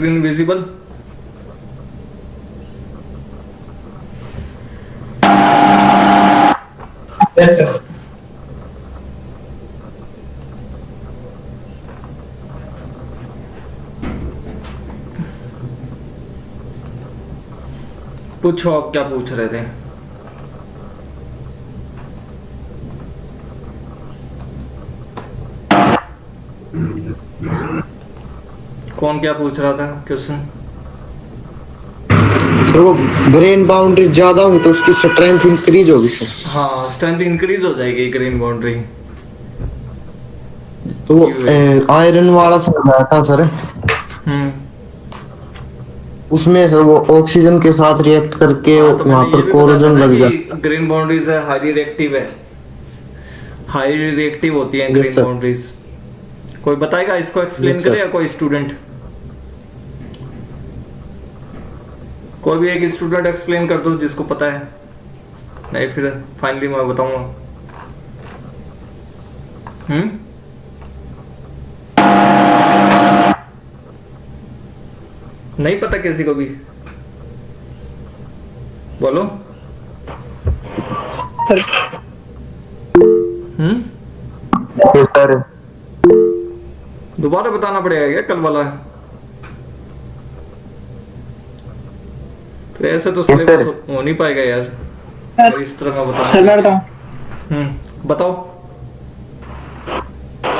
Screen visible? Yes sir. पूछो, आप क्या पूछ रहे थे? कौन क्या पूछ रहा था क्वेश्चन? सर वो ग्रेन बाउंड्री ज्यादा होगी तो उसकी स्ट्रेंथ इंक्रीज होगी सर। हाँ, स्ट्रेंथ इंक्रीज हो जाएगी ग्रीन बाउंड्री तो वो की। आयरन वाला सर बैठा सर, हम्म। उसमें सर वो ऑक्सीजन के साथ रिएक्ट करके हाँ, तो वहां मैंने ये पर भी बताया था कोरोजन ना लग कि जाता ग्रीन बाउंड्रीज है, हाईली रिएक्टिव है, हाईली रिएक्टिव होती हैं है। Yes green sir. बाउंड्रीज। कोई बताएगा इसको, एक्सप्लेन यस करे, या सर। कोई स्टूडेंट? कोई भी एक स्टूडेंट एक्सप्लेन कर दो जिसको पता है, नहीं फिर फाइनली मैं बताऊंगा। नहीं पता किसी को भी? बोलो। सर दोबारा बताना पड़ेगा क्या कल वाला? फिर ऐसे तो सिलेबस हो नहीं पाएगा यार, अगर इस तरह का सर मैं बताना। बताऊं? बताओ।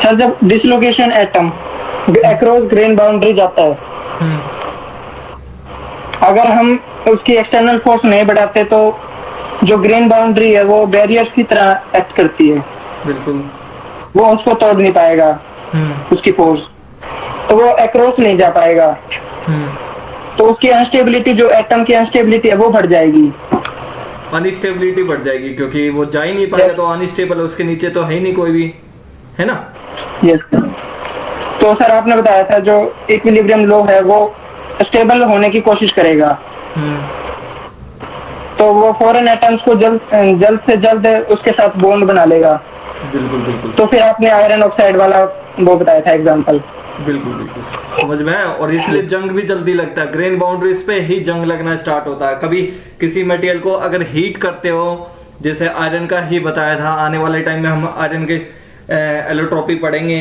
सर जब dislocation atom across grain boundary जाता है, हम्म। अगर हम उसकी एक्सटर्नल फोर्स नहीं बढ़ाते तो जो ग्रेन बाउंड्री है वो बैरियर की तरह एक्ट करती है, बिल्कुल। वो उसको तोड़ नहीं पाएगा हम्म। उसकी फोर्स, तो वो अक्रॉस नहीं जा पाएगा, हम्म। तो उसकी अनस्टेबिलिटी, जो एटम की अनस्टेबिलिटी है वो बढ़ जाएगी। अनस्टेबिलिटी बढ़ जाएगी क्योंकि वो जा ही नहीं पाएगा, तो अनस्टेबल है, उसके नीचे तो है ही नहीं कोई भी, है ना? यस। तो सर आपने बताया था जो इक्विलिब्रियम लो है वो स्टेबल होने की कोशिश करेगा, तो वो फॉरेन एटम्स को जल्द से जल्द उसके साथ बॉन्ड बना लेगा। बिल्कुल बिल्कुल। तो फिर आपने आयरन ऑक्साइड वाला वो बताया था एग्जांपल। बिल्कुल बिल्कुल समझ में आया, और इसलिए जंग भी जल्दी लगता है, ग्रेन बाउंड्रीज पे ही जंग लगना स्टार्ट होता है। कभी किसी मटेरियल को अगर हीट करते हो, जैसे आयरन का ही बताया था, आने वाले टाइम में हम आयरन के एलोट्रॉपी पढ़ेंगे,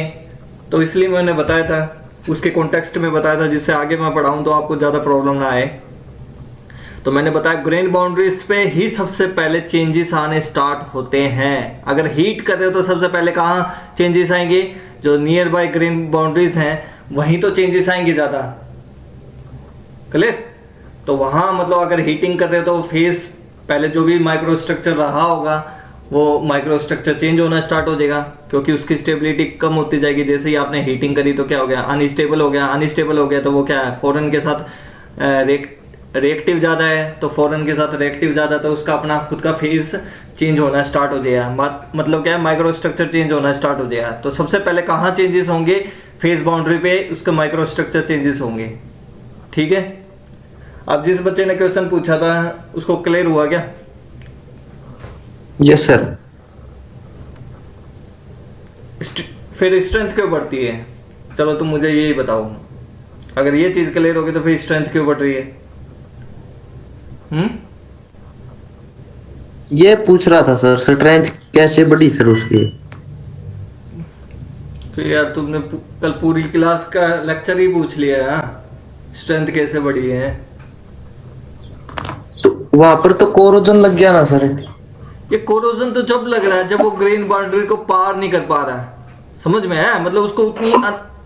तो इसलिए मैंने बताया था, उसके कॉन्टेक्स्ट में बताया था, जिससे आगे मैं पढ़ाऊं तो आपको ज्यादा प्रॉब्लम ना आए। तो मैंने बताया ग्रेन बाउंड्रीज पे ही सबसे पहले चेंजेस आने स्टार्ट होते हैं। अगर हीट कर रहे हो तो सबसे पहले कहाँ चेंजेस आएंगे? जो नियर बाय ग्रेन बाउंड्रीज हैं वहीं तो चेंजेस आएंगे ज्यादा। क्लियर? तो वहां मतलब अगर हीटिंग कर रहे हो तो फेस पहले जो भी माइक्रो स्ट्रक्चर रहा होगा वो माइक्रो स्ट्रक्चर चेंज होना स्टार्ट हो जाएगा, क्योंकि उसकी स्टेबिलिटी कम होती जाएगी। जैसे ही आपने हीटिंग करी तो क्या हो गया? अनस्टेबल हो गया। अनस्टेबल हो गया तो वो क्या है? फॉरेन के साथ रिएक्टिव ज्यादा है, तो फॉरेन के साथ रिएक्टिव ज्यादा, तो उसका अपना खुद का फेस चेंज होना स्टार्ट हो जाएगा। मतलब क्या है? माइक्रो स्ट्रक्चर चेंज होना स्टार्ट हो जाएगा। तो सबसे पहले कहाँ चेंजेस होंगे? फेस बाउंड्री पे उसके माइक्रो स्ट्रक्चर चेंजेस होंगे। ठीक है? अब जिस बच्चे ने क्वेश्चन पूछा था उसको क्लियर हुआ क्या? Yes sir. फिर स्ट्रेंथ क्यों बढ़ती है? चलो तुम मुझे यही बताओ, अगर ये चीज क्लियर होगी तो फिर स्ट्रेंथ क्यों बढ़ रही है? ये पूछ रहा था सर, स्ट्रेंथ कैसे बढ़ी सर उसकी। फिर यार तुमने कल पूरी क्लास का लेक्चर ही पूछ लिया है, स्ट्रेंथ कैसे बढ़ी है? तो वहां पर तो कोरोजन लग गया ना सर। ये कोरोजन तो जब लग रहा है जब वो ग्रेन बाउंड्री को पार नहीं कर पा रहा है। समझ में है? मतलब उसको उतनी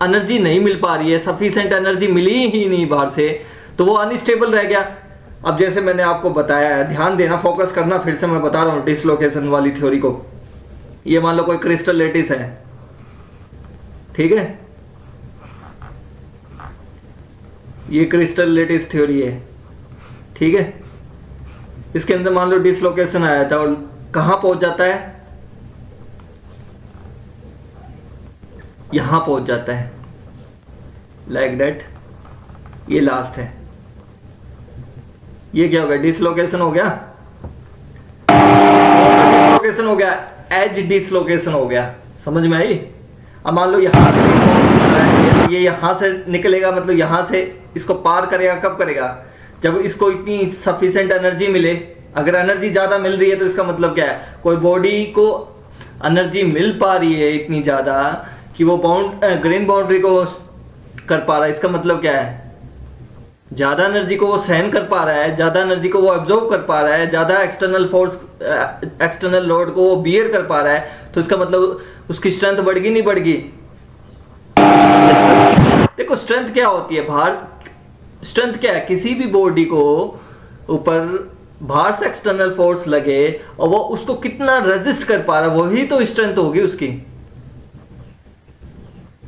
एनर्जी नहीं मिल पा रही है, सफिशिएंट एनर्जी मिली ही नहीं बाहर से, तो वो अनस्टेबल रह गया। अब जैसे मैंने आपको बताया है, ध्यान देना, फोकस करना, फिर से मैं बता रहा हूँ डिसलोकेशन वाली थ्योरी को। ये मान लो कोई क्रिस्टल लेटिस है, ठीक है? ये क्रिस्टल लेटिस थ्योरी है, ठीक है? इसके अंदर मान लो डिसलोकेशन आया था और कहां पहुंच जाता है? यहां पहुंच जाता है, लाइक दैट। ये लास्ट है। ये क्या हो गया? डिसलोकेशन हो गया। डिसलोकेशन हो गया, एज डिसलोकेशन हो गया। समझ में आई? अब मान लो यहां मतलब ये यहाँ से निकलेगा, मतलब यहाँ से इसको पार करेगा, कब करेगा? जब इसको इतनी सफिशिएंट एनर्जी मिले। अगर एनर्जी ज़्यादा मिल रही है तो इसका मतलब क्या है? कोई बॉडी को एनर्जी मिल पा रही है इतनी ज़्यादा कि वो ग्रेन बाउंड्री को कर पा रहा है, इसका मतलब क्या है? ज़्यादा एनर्जी को वो सहन कर पा रहा है, ज़्यादा एनर्जी को वो एब्जॉर्ब कर पा रहा है, ज़्यादा एक्सटर्नल फोर्स, एक्सटर्नल लोड को वो बियर कर पा रहा है, तो इसका मतलब उसकी स्ट्रेंथ बढ़गी नहीं बढ़गी? देखो स्ट्रेंथ क्या होती है, भार, स्ट्रेंथ क्या है? किसी भी बॉडी को ऊपर बाहर से एक्सटर्नल फोर्स लगे और वो उसको कितना रेजिस्ट कर पा रहा है, वही तो स्ट्रेंथ होगी उसकी।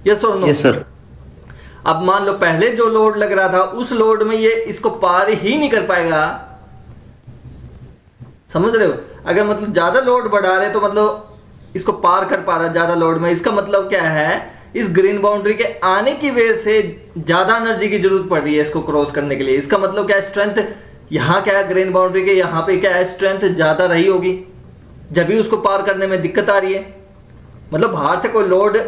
यस और नो? Yes sir. अब मान लो पहले जो लोड लग रहा था उस लोड में ये इसको पार ही नहीं कर पाएगा, समझ रहे हो? अगर मतलब ज्यादा लोड बढ़ा रहे तो मतलब इसको पार कर पा रहा है ज्यादा लोड में, इसका मतलब क्या है? इस ग्रीन बाउंड्री के आने की वजह से ज्यादा एनर्जी की जरूरत पड़ रही है इसको क्रॉस करने के लिए। इसका मतलब क्या है? स्ट्रेंथ यहाँ क्या है? ग्रीन बाउंड्री के यहाँ पे क्या है? स्ट्रेंथ ज्यादा रही होगी, जब भी उसको पार करने में दिक्कत आ रही है। मतलब बाहर से कोई लोड,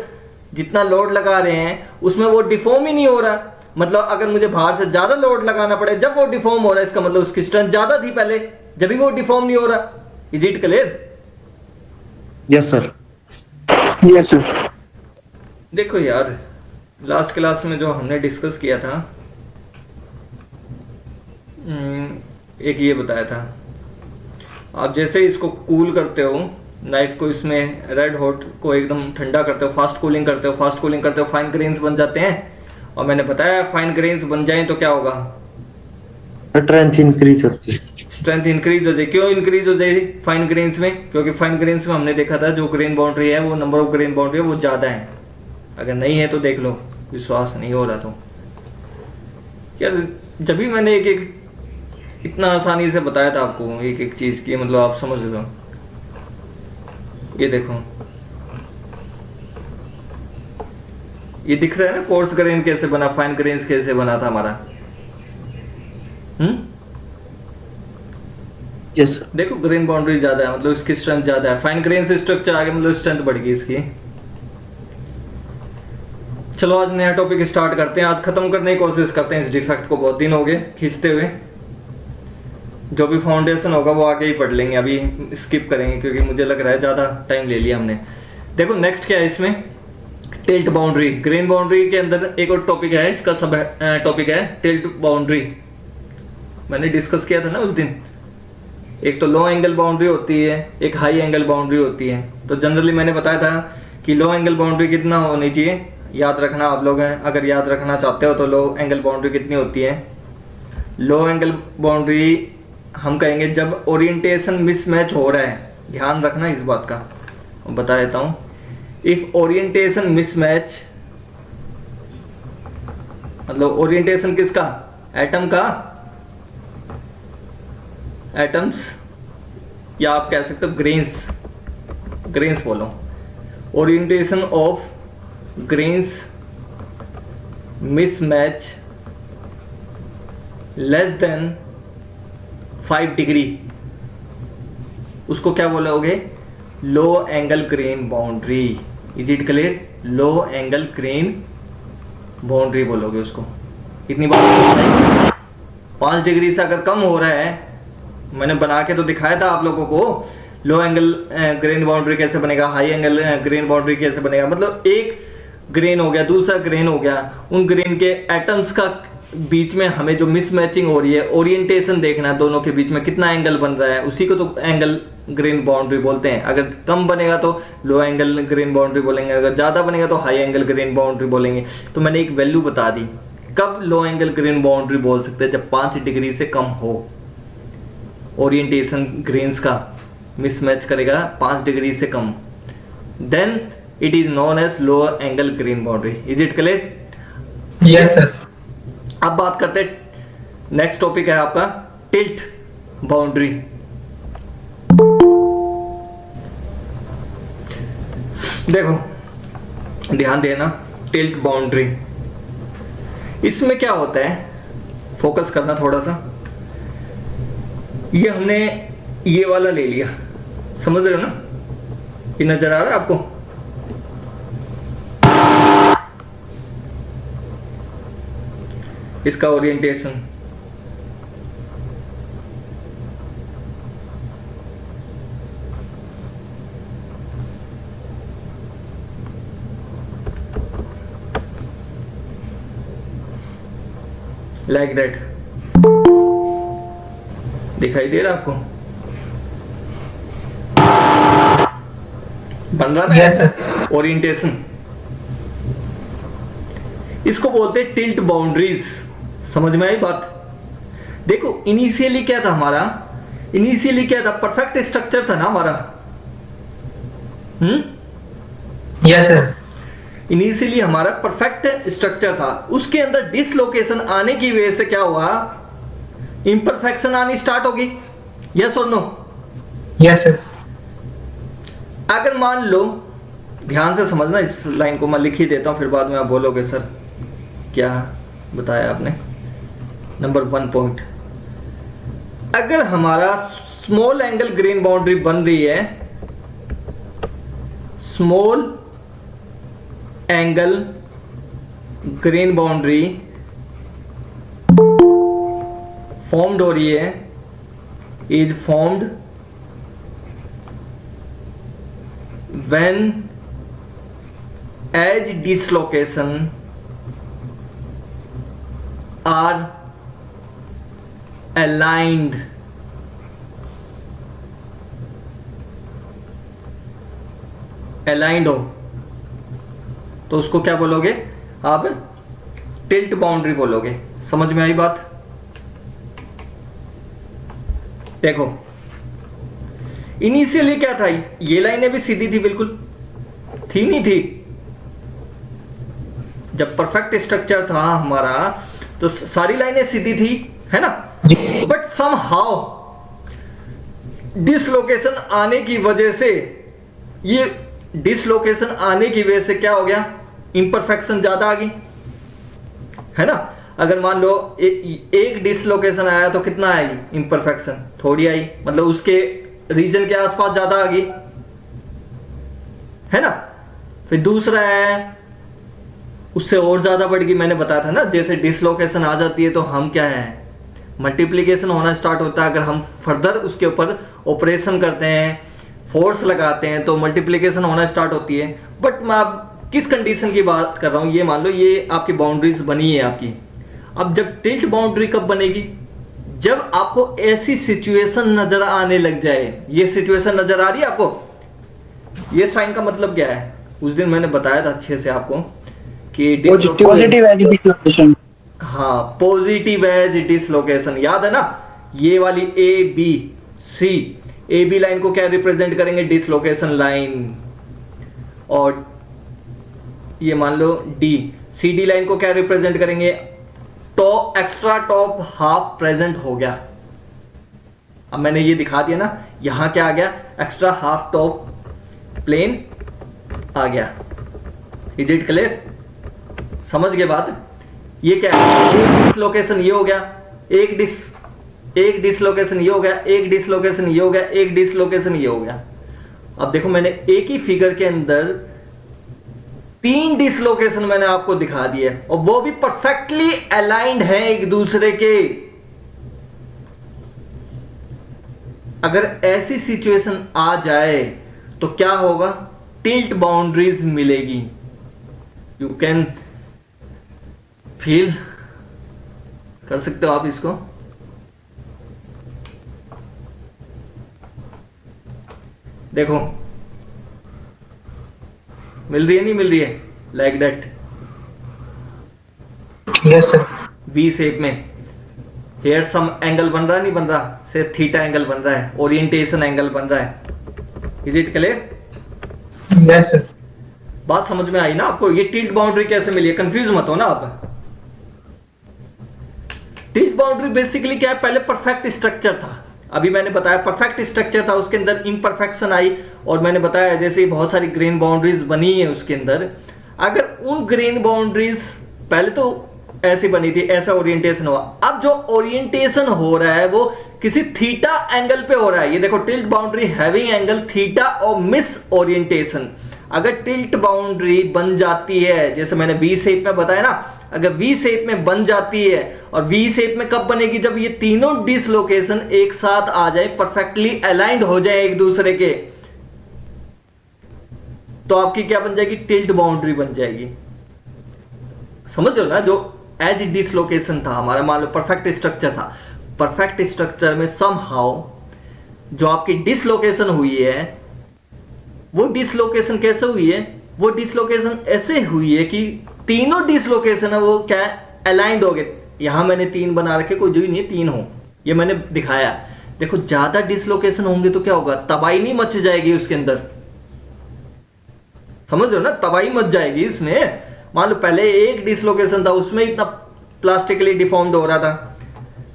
जितना लोड लगा रहे हैं उसमें वो डिफॉर्म ही नहीं हो रहा। मतलब अगर मुझे बाहर से ज्यादा लोड लगाना पड़े जब वो डिफॉर्म हो रहा है, इसका मतलब उसकी स्ट्रेंथ ज्यादा थी पहले, जब भी वो डिफॉर्म नहीं हो रहा। Is it clear? Yes sir. Yes sir. देखो यार, लास्ट क्लास में जो हमने डिस्कस किया था, एक ये बताया था, आप जैसे इसको कूल करते हो नाइफ को, इसमें रेड हॉट को एकदम ठंडा करते हो, फास्ट कूलिंग करते हो, फास्ट कूलिंग करते हो, फाइन ग्रेन्स बन जाते हैं। और मैंने बताया फाइन ग्रेन्स बन जाएं तो क्या होगा? स्ट्रेंथ इंक्रीज होती है। स्ट्रेंथ इंक्रीज हो जाए। क्यों इंक्रीज हो जाए फाइन ग्रेन्स में? क्योंकि फाइन ग्रेन्स में हमने देखा था जो ग्रेन बाउंड्री है, वो नंबर ऑफ ग्रेन बाउंड्री है वो ज्यादा है। अगर नहीं है तो देख लो, विश्वास नहीं हो रहा तो यार, जब भी मैंने एक एक इतना आसानी से बताया था आपको एक एक चीज की, मतलब आप समझ लो। ये देखो, ये दिख रहा है ना कोर्स ग्रेन कैसे बना, फाइन ग्रेन्स कैसे बना था हमारा। Yes sir. देखो ग्रेन बाउंड्री ज्यादा है, मतलब इसकी स्ट्रेंथ ज्यादा है। फाइन ग्रेन से स्ट्रक्चर आगे, मतलब स्ट्रेंथ बढ़ गई इसकी। चलो आज नया टॉपिक स्टार्ट करते हैं। आज खत्म करने की कोशिश करते हैं इस डिफेक्ट को, बहुत दिन हो गए खींचते हुए। जो भी फाउंडेशन होगा वो आगे ही पढ़ लेंगे, अभी स्किप करेंगे क्योंकि मुझे लग रहा है ज़्यादा टाइम ले लिया हमने। देखो नेक्स्ट क्या है इसमें, टिल्ट बाउंड्री। ग्रेन बाउंड्री के अंदर एक और टॉपिक है, इसका सब टॉपिक है टिल्ट बाउंड्री। मैंने डिस्कस किया था ना उस दिन। एक तो लो एंगल बाउंड्री होती है, एक हाई एंगल बाउंड्री होती है। तो जनरली मैंने बताया था कि लो एंगल बाउंड्री कितना होनी चाहिए, याद रखना आप लोग हैं, अगर याद रखना चाहते हो तो लो एंगल बाउंड्री कितनी होती है। लो एंगल बाउंड्री हम कहेंगे जब ओरिएंटेशन मिसमैच हो रहा है, ध्यान रखना इस बात का, बता देता हूं। इफ ओरिएंटेशन मिसमैच, मतलब ओरिएंटेशन किसका? एटम का, एटम्स, या आप कह सकते हो ग्रेन्स, ग्रेन्स बोलो। Orientation of grains mismatch less than 5 degree, उसको क्या बोलोगे? Low angle grain boundary. Is it clear? Low angle grain boundary बोलोगे उसको। इतनी बात 5 डिग्री से अगर कम हो रहा है, मैंने बना के तो दिखाया था आप लोगों को, लो एंगल ग्रेन बाउंड्री कैसे बनेगा, हाई एंगल ग्रेन बाउंड्री कैसे बनेगा। मतलब एक ग्रेन हो गया, दूसरा ग्रेन हो गया, उन ग्रेन के एटम्स का बीच में हमें जो मिसमैचिंग हो रही है, ओरिएंटेशन देखना है दोनों के बीच में कितना एंगल बन रहा है, उसी को तो एंगल ग्रेन बाउंड्री बोलते हैं। अगर कम बनेगा तो लो एंगल ग्रेन बाउंड्री बोलेंगे, अगर ज्यादा बनेगा तो हाई एंगल ग्रेन बाउंड्री बोलेंगे। तो मैंने एक वैल्यू बता दी कब लो एंगल ग्रेन बाउंड्री बोल सकते हैं, जब 5 डिग्री से कम हो, ओरिएंटेशन ग्रेन्स का मिसमैच करेगा 5 डिग्री से कम, then it is known as low angle grain boundary. Is it clear? Yes sir. अब बात करते हैं, नेक्स्ट टॉपिक है आपका टिल्ट बाउंड्री। देखो ध्यान देना, टिल्ट बाउंड्री, इसमें क्या होता है, फोकस करना थोड़ा सा। ये हमने ये वाला ले लिया, समझ रहे हो ना? ये नजर आ रहा है आपको? इसका ओरिएंटेशन। लाइक दैट, दिखाई दे रहा आपको? बन रहा Yes, है ओरिएंटेशन। इसको बोलते हैं टिल्ट बाउंड्रीज। समझ में आई बात? देखो इनिशियली क्या था हमारा, इनिशियली क्या था, परफेक्ट स्ट्रक्चर था ना हमारा। Yes, sir. इनिशियली हमारा परफेक्ट स्ट्रक्चर था, उसके अंदर डिसलोकेशन आने की वजह से क्या हुआ, इंपरफेक्शन आनी स्टार्ट होगी। यस और नो? Yes, sir. अगर मान लो, ध्यान से समझना, इस लाइन को मैं लिख ही देता हूं, फिर बाद में आप बोलोगे सर क्या बताया आपने। नंबर 1 पॉइंट, अगर हमारा स्मॉल एंगल ग्रेन बाउंड्री बन रही है, small angle grain boundary formed हो रही है, is formed when edge dislocation are aligned हो तो उसको क्या बोलोगे आप? टिल्ट बाउंड्री बोलोगे। समझ में आई बात? देखो इनिशियली क्या था, ये लाइनें भी सीधी थी, बिल्कुल थी नहीं थी? जब परफेक्ट स्ट्रक्चर था हमारा तो सारी लाइनें सीधी थी, है ना? बट सम हाउ डिसलोकेशन आने की वजह से, ये डिसलोकेशन आने की वजह से क्या हो गया, इंपरफेक्शन ज्यादा आ गई, है ना? अगर मान लो एक डिसलोकेशन आया तो कितना आएगी इंपरफेक्शन? थोड़ी आई, मतलब उसके रीजन के आसपास ज्यादा आ गई, है ना? फिर दूसरा है उससे और ज्यादा बढ़ गई। मैंने बताया था ना, जैसे डिसलोकेशन आ जाती है तो हम क्या है, मल्टीप्लिकेशन होना स्टार्ट होता है। अगर हम फर्दर उसके ऊपर ऑपरेशन करते हैं, फोर्स लगाते हैं, तो मल्टीप्लिकेशन होना स्टार्ट होती है। बट मैं अब किस कंडीशन की बात कर रहा हूं, ये मान लो ये आपकी बाउंड्रीज बनी है आपकी। अब जब टिल्ट बाउंड्री कब बनेगी, जब आपको ऐसी सिचुएशन नजर आने लग जाए। ये सिचुएशन नजर आ रही है आपको? ये साइन का मतलब क्या है? उस दिन मैंने बताया था अच्छे से आपको कि पॉजिटिव एज डिसलोकेशन। हाँ, पॉजिटिव एज डिसलोकेशन, याद है ना? ये वाली A B C, A B line को क्या रिप्रेजेंट करेंगे? Dislocation line. और ये मान लो डी सी डी लाइन को क्या रिप्रेजेंट करेंगे? Top, extra top half present हो गया। अब मैंने ये दिखा दिया ना, यहां क्या आ गया, एक्स्ट्रा हाफ टॉप प्लेन आ गया। Is it clear? समझ गए बात? ये क्या है, एक डिसलोकेशन ये हो गया, एक डिसलोकेशन ये हो गया, एक डिसलोकेशन ये हो गया, एक डिसलोकेशन ये हो गया। अब देखो मैंने एक ही फिगर के अंदर 3 डिसलोकेशन मैंने आपको दिखा दिए, और वो भी परफेक्टली अलाइंड है एक दूसरे के। अगर ऐसी सिचुएशन आ जाए तो क्या होगा, टिल्ट बाउंड्रीज मिलेगी। यू कैन फील कर सकते हो आप इसको। देखो मिल रही है, नहीं मिल रही है? Like that, Yes, sir. V shape में। हेयर सम एंगल बन रहा है, नहीं बन रहा? से थीटा एंगल बन रहा है, ओरिएंटेशन एंगल बन रहा है। Is it clear? Yes, sir. बात समझ में आई ना आपको? ये टिल्ट बाउंड्री कैसे मिली है, कंफ्यूज मत हो ना आप। टिल्ट बाउंड्री बेसिकली क्या है, पहले परफेक्ट स्ट्रक्चर था, अभी मैंने बताया परफेक्ट स्ट्रक्चर था, उसके अंदर इम्परफेक्शन आई, और मैंने बताया जैसे बहुत सारी ग्रेन बाउंड्रीज बनी है उसके अंदर। अगर उन ग्रेन बाउंड्रीज पहले तो ऐसी बनी थी, ऐसा ओरिएंटेशन हुआ, अब जो ओरिएंटेशन हो रहा है वो किसी थीटा एंगल पे हो रहा है। ये देखो, tilt boundary having angle theta और मिस ओरिएंटेशन। अगर टिल्ट बाउंड्री बन जाती है, जैसे मैंने वी शेप में बताया ना, अगर वी शेप में बन जाती है, और वी शेप में कब बनेगी, जब ये तीनों डिसलोकेशन एक साथ आ जाए, परफेक्टली अलाइंड हो जाए एक दूसरे के, तो आपकी क्या बन जाएगी, टिल्ट बाउंड्री बन जाएगी। समझ रहे हो ना, जो एज डिसलोकेशन था हमारा, मान लो परफेक्ट स्ट्रक्चर था, परफेक्ट स्ट्रक्चर में समहाउ जो आपकी डिसलोकेशन हुई है, वो डिसलोकेशन कैसे हुई है, वो डिसलोकेशन ऐसे हुई है कि तीनों डिसलोकेशन है वो क्या अलाइंड हो गए। यहां मैंने 3 बना रखे, कोई जरूरी नहीं 3 हो, ये मैंने दिखाया। देखो ज्यादा डिसलोकेशन होंगे तो क्या होगा, तबाही नहीं मच जाएगी उसके अंदर, समझ रहे हो ना, तबाही मच जाएगी इसमें। मान लो पहले एक डिसलोकेशन था, उसमें इतना प्लास्टिकली डिफॉर्म्ड हो रहा था।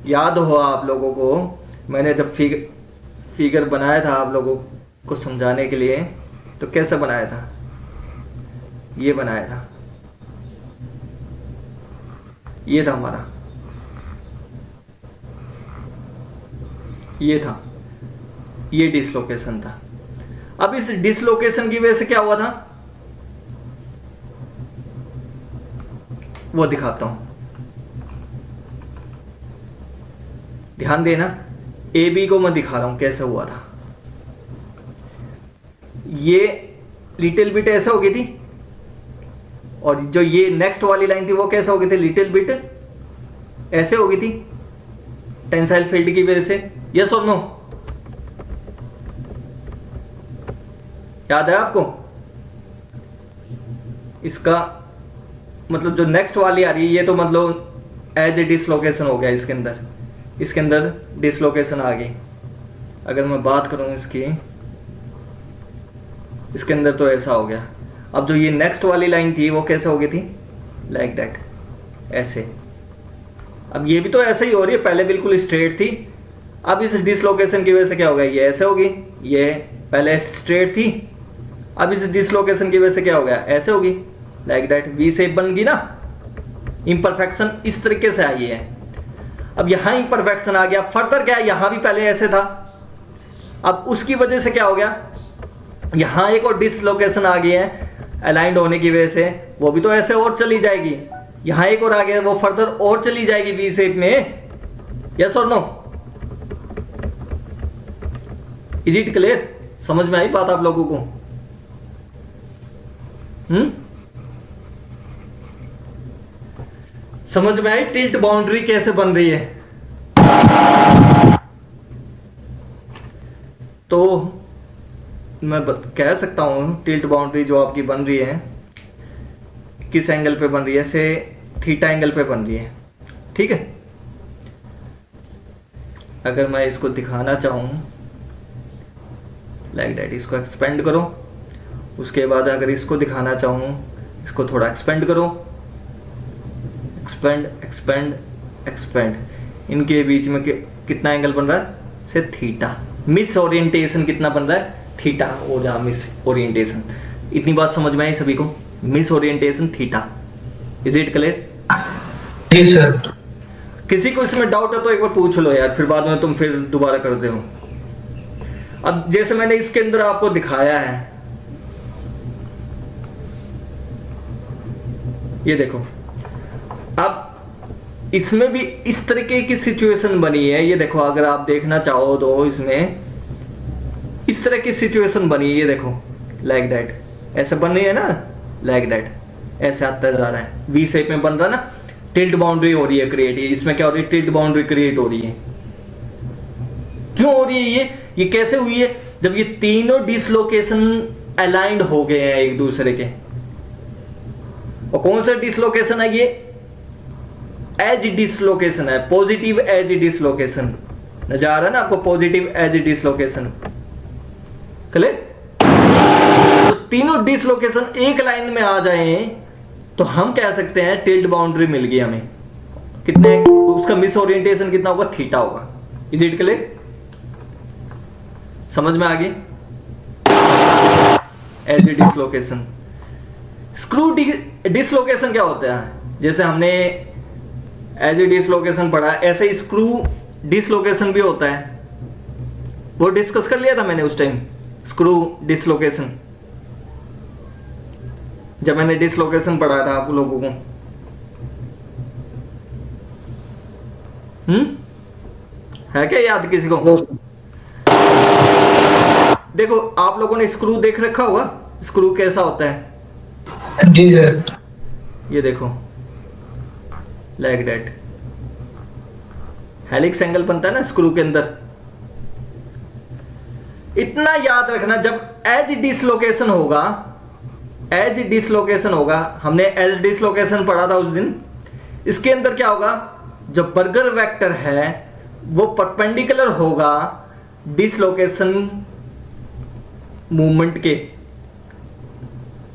याद हो आप लोगों को, मैंने जब फिगर बनाया था आप लोगों को समझाने के लिए, तो कैसे बनाया था, ये बनाया था, ये था हमारा, ये था, ये डिसलोकेशन था। अब इस डिसलोकेशन की वजह से क्या हुआ था, वो दिखाता हूं, ध्यान देना। ए बी को मैं दिखा रहा हूं कैसे हुआ था। ये लिटिल बिट ऐसे हो गई थी, और जो ये नेक्स्ट वाली लाइन थी वो कैसे हो गई थी, लिटिल बिट ऐसे हो गई थी टेंसाइल फील्ड की वजह से। यस और नो, याद है आपको? इसका मतलब जो नेक्स्ट वाली आ रही है, ये तो मतलब एज ए डिसलोकेशन हो गया इसके अंदर, इसके अंदर डिसलोकेशन आ गई। अगर मैं बात करूं इसकी, इसके अंदर तो ऐसा हो गया। अब जो ये नेक्स्ट वाली लाइन थी वो कैसे हो गई थी, लाइक दैट, ऐसे। अब ये भी तो ऐसे ही हो रही है, पहले बिल्कुल स्ट्रेट थी, अब इस डिसलोकेशन की वजह से क्या हो गया, ये ऐसे होगी, ये पहले स्ट्रेट थी, अब इस डिसलोकेशन की वजह से क्या हो गया, ऐसे होगी, लाइक दैट, वी शेप बन गई ना। इम्परफेक्शन इस तरीके से आई है। अब यहां इम्परफेक्शन आ गया, फर्दर क्या, यहां भी पहले ऐसे था, अब उसकी वजह से क्या हो गया, यहां एक और डिसलोकेशन आ गई है अलाइंड होने की वजह से, वो भी तो ऐसे और चली जाएगी। यहां एक और आ गया, वो फर्दर और चली जाएगी वी शेप में। यस और नो, इज इट क्लियर? समझ में आई बात आप लोगों को? समझ में आई टिल्ट बाउंड्री कैसे बन रही है? तो मैं कह सकता हूं टिल्ट बाउंड्री जो आपकी बन रही है, किस एंगल पे बन रही है, से थीटा एंगल पे बन रही है, ठीक है। अगर मैं इसको दिखाना चाहूं लाइक दैट, इसको एक्सपेंड करो, उसके बाद अगर इसको दिखाना चाहूं, इसको थोड़ा एक्सपेंड करो, एक्सपेंड एक्सपेंड एक्सपेंड, इनके बीच में कितना एंगल बन रहा है, से थीटा। मिस ओरिएंटेशन कितना बन रहा है, थीटा हो जा, मिस ओरिएंटेशन। इतनी बात समझ में आई सभी को, misorientation theta. Is it clear? जी सर। किसी को इसमें डाउट है तो एक बार पूछ लो यार, फिर बाद में तुम फिर दोबारा करते हो। अब जैसे मैंने इसके अंदर आपको दिखाया है, ये देखो, अब इसमें भी इस तरीके की सिचुएशन बनी है। ये देखो, अगर आप देखना चाहो तो इसमें इस तरह की सिचुएशन बनी है, ये देखो, लाइक दैट, ऐसे बन रही है ना, लाइक दैट, ऐसे आता जा रहा है, वी शेप में बन रहा ना, टिल्ट बाउंड्री हो रही है क्रिएट। इसमें क्या हो रही है, टिल्ट बाउंड्री क्रिएट हो रही है। क्यों हो रही है ये कैसे हुई है, जब ये तीनों डिसलोकेशन अलाइंड हो गए हैं एक दूसरे के। और कौन सा डिसलोकेशन है ये, एज डिसलोकेशन है, पॉजिटिव एज डिसलोकेशन। नजर आ रहा है ना आपको, पॉजिटिव एज डिसलोकेशन, क्लियर? तो तीनों डिसलोकेशन एक लाइन में आ जाए तो हम कह सकते हैं टिल्ट बाउंड्री मिल गई हमें। कितने, उसका मिस ओरिएंटेशन कितना होगा, थीटा होगा। Is it clear? समझ में आ गई? As dislocation. स्क्रू डिसलोकेशन क्या होता है, जैसे हमने एज डिसलोकेशन पढ़ा, ऐसे स्क्रू डिसलोकेशन भी होता है, वो डिस्कस कर लिया था मैंने उस टाइम। स्क्रू डिसलोकेशन, जब मैंने डिसलोकेशन पढ़ाया था आप लोगों को, है क्या याद किसी को? No sir. देखो आप लोगों ने स्क्रू देख रखा होगा, स्क्रू कैसा होता है? जी सर। ये देखो लाइक दैट हेलिक्स एंगल बनता है ना स्क्रू के अंदर। इतना याद रखना, जब एज डिसलोकेशन होगा, एज डिसलोकेशन होगा, हमने एज डिसलोकेशन पढ़ा था उस दिन, इसके अंदर क्या होगा, जो बर्गर वेक्टर है वो परपेंडिकुलर होगा डिसलोकेशन मूवमेंट के।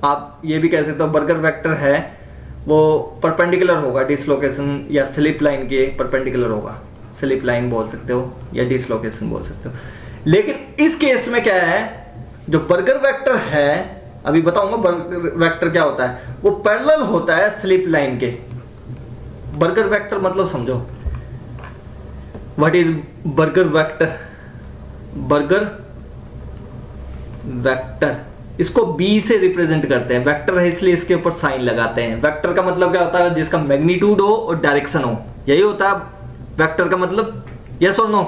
आप ये भी कह सकते हो बर्गर वेक्टर है वो परपेंडिकुलर होगा डिसलोकेशन या स्लिप लाइन के परपेंडिकुलर होगा। स्लिप लाइन बोल सकते हो या डिसलोकेशन बोल सकते हो। लेकिन इस केस में क्या है, जो बर्गर वेक्टर है, अभी बताऊंगा बर्गर वेक्टर क्या होता है, वो पैरेलल होता है स्लिप लाइन के। बर्गर वेक्टर मतलब समझो, what is burger vector? Burger vector इसको बी से रिप्रेजेंट करते हैं। वेक्टर है इसलिए इसके ऊपर साइन लगाते हैं। वेक्टर का मतलब क्या होता है, जिसका मैग्नीट्यूड हो और डायरेक्शन हो, यही होता है वेक्टर का मतलब। यस और नो?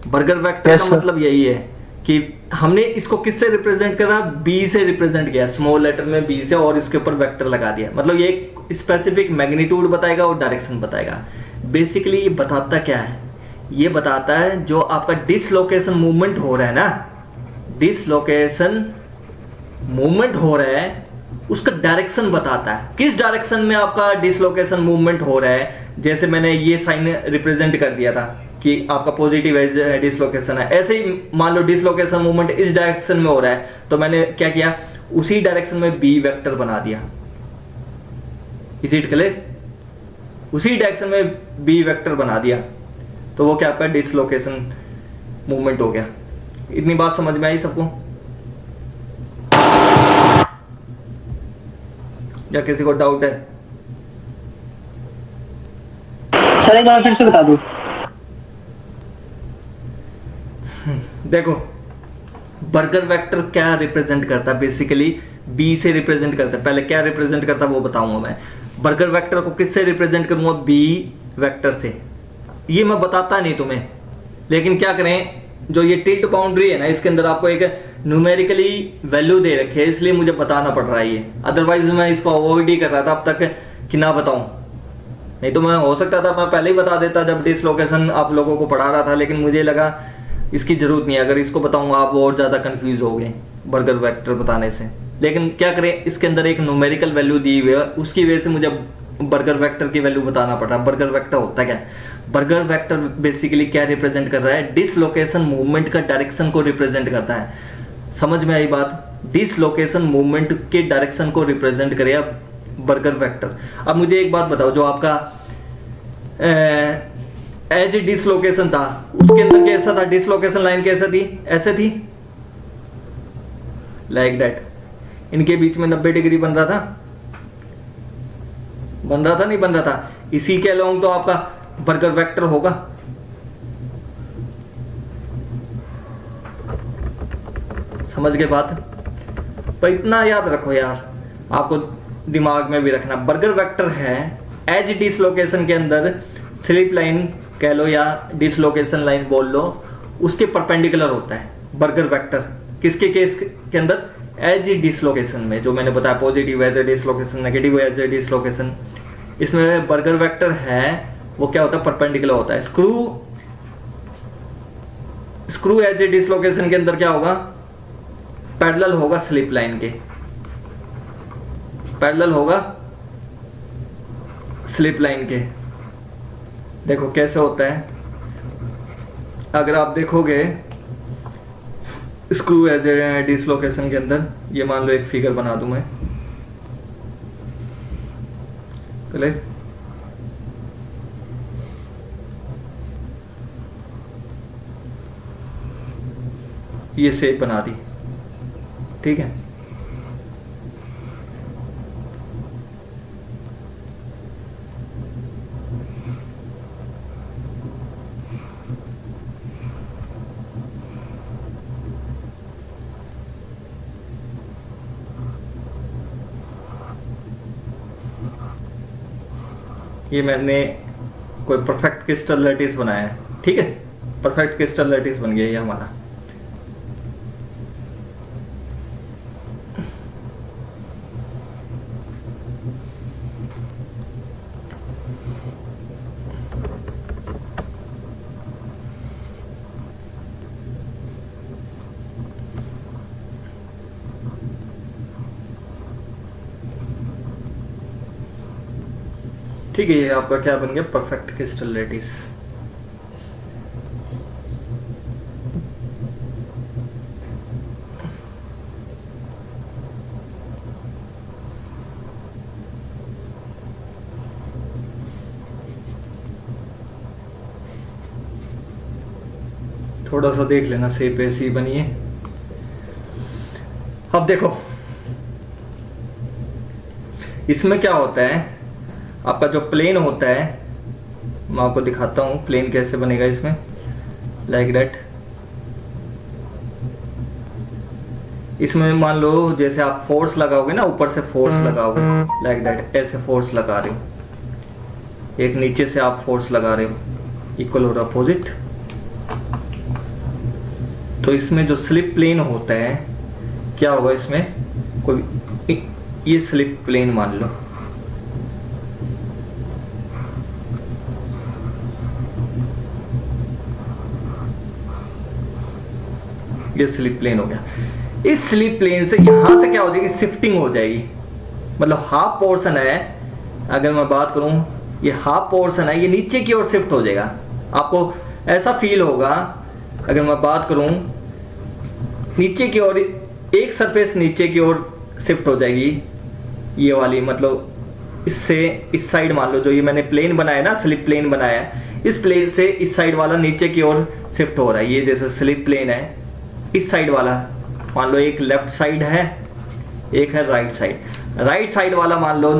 बर्गर वेक्टर Yes, का sir. मतलब यही है कि हमने इसको किससे रिप्रेजेंट करा, बी से रिप्रेजेंट किया, स्मॉल लेटर में बी से, और इसके ऊपर वेक्टर लगा दिया। मतलब ये एक स्पेसिफिक मैग्नीट्यूड बताएगा और डायरेक्शन बताएगा। बेसिकली ये बताता क्या है, ये बताता है जो आपका डिसलोकेशन मूवमेंट हो रहा है ना, डिसलोकेशन मूवमेंट हो रहा है, उसका डायरेक्शन बताता है। किस डायरेक्शन में आपका डिसलोकेशन मूवमेंट हो रहा है। जैसे मैंने ये साइन रिप्रेजेंट कर दिया था कि आपका पॉजिटिव एज डिसलोकेशन है, ऐसे ही मान लो डिसलोकेशन मूवमेंट इस डायरेक्शन में हो रहा है, तो मैंने क्या किया, उसी डायरेक्शन में बी वेक्टर बना दिया। Is it clear? उसी डायरेक्शन में बी वेक्टर बना दिया, तो वो क्या आपका डिसलोकेशन मूवमेंट हो गया। इतनी बात समझ में आई सबको, या किसी को डाउट है? सर एक बार फिर से बता दो। देखो बर्गर वेक्टर क्या रिप्रेजेंट करता है, बेसिकली बी से रिप्रेजेंट करता है। पहले क्या रिप्रेजेंट करता है वो बताऊंगा मैं। बर्गर वेक्टर को किससे रिप्रेजेंट करूंगा, बी वेक्टर से। ये मैं बताता नहीं तुम्हें, लेकिन क्या करें, जो ये टिल्ट बाउंड्री है ना, इसके अंदर आपको एक न्यूमेरिकली वैल्यू दे रखी है, इसलिए मुझे बताना पड़ रहा है ये। अदरवाइज मैं इसको अवॉइड ही कर रहा था अब तक कि ना बताऊं, नहीं तो मैं हो सकता था मैं पहले ही बता देता जब डिसलोकेशन आप लोगों को पढ़ा रहा था, लेकिन मुझे लगा इसकी जरूरत नहीं है। अगर इसको बताऊंगा आप और ज्यादा कंफ्यूज हो गए बर्गर वेक्टर बताने से। लेकिन क्या करें, इसके अंदर एक न्यूमेरिकल वैल्यू दी हुई है, उसकी वजह से मुझे बर्गर वेक्टर की वैल्यू बताना पड़ रहा है। बर्गर वेक्टर होता क्या है, बर्गर वेक्टर बेसिकली क्या रिप्रेजेंट कर रहा है, डिसलोकेशन मूवमेंट का डायरेक्शन को रिप्रेजेंट करता है। समझ में आई बात? डिसलोकेशन मूवमेंट के डायरेक्शन को रिप्रेजेंट करेगा बर्गर वेक्टर। अब मुझे एक बात बताओ, जो आपका एज डिसलोकेशन था उसके अंदर कैसा था, डिसलोकेशन लाइन कैसा थी, ऐसे थी लाइक दैट। इनके बीच में 90 डिग्री बन रहा था, बन रहा था नहीं बन रहा था? इसी के अलोंग तो आपका बर्गर वेक्टर होगा। समझ गए बात? पर इतना याद रखो यार, आपको दिमाग में भी रखना, बर्गर वेक्टर है एज डिसलोकेशन के अंदर स्लिप लाइन कह लो या डिसलोकेशन लाइन बोल लो, उसके परपेंडिकुलर होता है बर्गर वेक्टर। किसके केस के अंदर, एज डिसलोकेशन में, जो मैंने बताया positive edge a dislocation, negative edge a dislocation, इसमें बर्गर वेक्टर है वो क्या होता है, परपेंडिकुलर होता है। स्क्रू एज ए डिसलोकेशन के अंदर क्या होगा, पैरेलल होगा स्लिप लाइन के, पैरेलल होगा स्लिप लाइन के। देखो कैसे होता है, अगर आप देखोगे स्क्रू एज ए डिसलोकेशन के अंदर, ये मान लो एक फिगर बना दूं मैं, चले ये शेप बना दी, ठीक है। ये मैंने कोई परफेक्ट क्रिस्टल लैटिस बनाया है, ठीक है, परफेक्ट क्रिस्टल लैटिस बन गया ये हमारा। ठीक है, ये आपका क्या बन गया, परफेक्ट क्रिस्टल लैटिस। थोड़ा सा देख लेना, शेप ऐसी बनी है। अब देखो इसमें क्या होता है, आपका जो प्लेन होता है, मैं आपको दिखाता हूँ प्लेन कैसे बनेगा इसमें, लाइक दैट। इसमें मान लो जैसे आप फोर्स लगाओगे ना, ऊपर से फोर्स लगाओगे लाइक दैट, ऐसे फोर्स लगा रहे हो, एक नीचे से आप फोर्स लगा रहे हो, इक्वल और अपोजिट। तो इसमें जो स्लिप प्लेन होता है क्या होगा, इसमें कोई ये स्लिप प्लेन मान लो, ये स्लिप प्लेन हो गया। इस स्लिप प्लेन से यहां से क्या हो जाएगी, शिफ्टिंग हो जाएगी। मतलब हाफ पोर्शन है, अगर मैं बात करूं ये हाफ पोर्शन है, ये नीचे की ओर शिफ्ट हो जाएगा। आपको ऐसा फील होगा, अगर मैं बात करूं नीचे की ओर, एक सरफेस नीचे की ओर शिफ्ट हो जाएगी ये वाली, मतलब इससे इस साइड मान लो जो ये मैंने प्लेन बनाया ना, स्लिप प्लेन बनाया है, इस प्लेन से इस साइड वाला नीचे की ओर शिफ्ट हो रहा है। ये जैसे स्लिप प्लेन है, इस साइड वाला मान लो एक लेफ्ट साइड है, एक है राइट साइड। राइट साइड वाला मान लो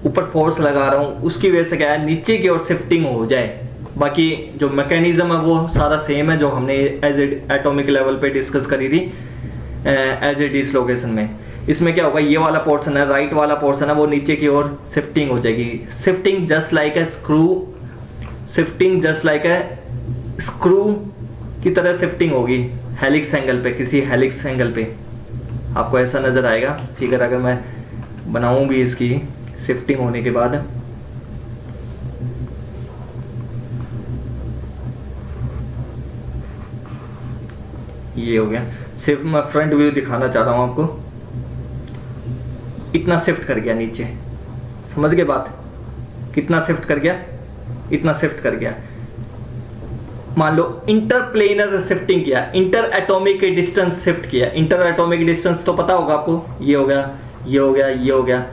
ऊपर फोर्स लगा रहा हूँ, उसकी वजह से क्या है, नीचे की ओर शिफ्टिंग हो जाए। बाकी जो मैकेनिज्म है वो सारा सेम है जो हमने एज एटॉमिक लेवल पे डिस्कस करी थी एज ए डिसलोकेशन में। इसमें क्या होगा, ये वाला पोर्शन है, राइट वाला पोर्शन है, वो नीचे की ओर शिफ्टिंग हो जाएगी। Shifting just like a screw, shifting just like a screw की तरह शिफ्टिंग होगी हेलिक्स एंगल पे, किसी हेलिक्स एंगल पे आपको ऐसा नजर आएगा फिगर। अगर मैं बनाऊं भी इसकी शिफ्टिंग होने के बाद, ये हो गया। सिर्फ मैं फ्रंट व्यू दिखाना चाह रहा हूं आपको, इतना शिफ्ट कर गया नीचे, समझ गए बात, कितना शिफ्ट कर गया, इतना शिफ्ट कर गया। मान लो इंटरप्लेनर शिफ्टिंग किया, इंटर एटॉमिक डिस्टेंस शिफ्ट किया। इंटर एटॉमिक डिस्टेंस तो पता होगा आपको, ये हो गया, ये हो गया, ये हो गया,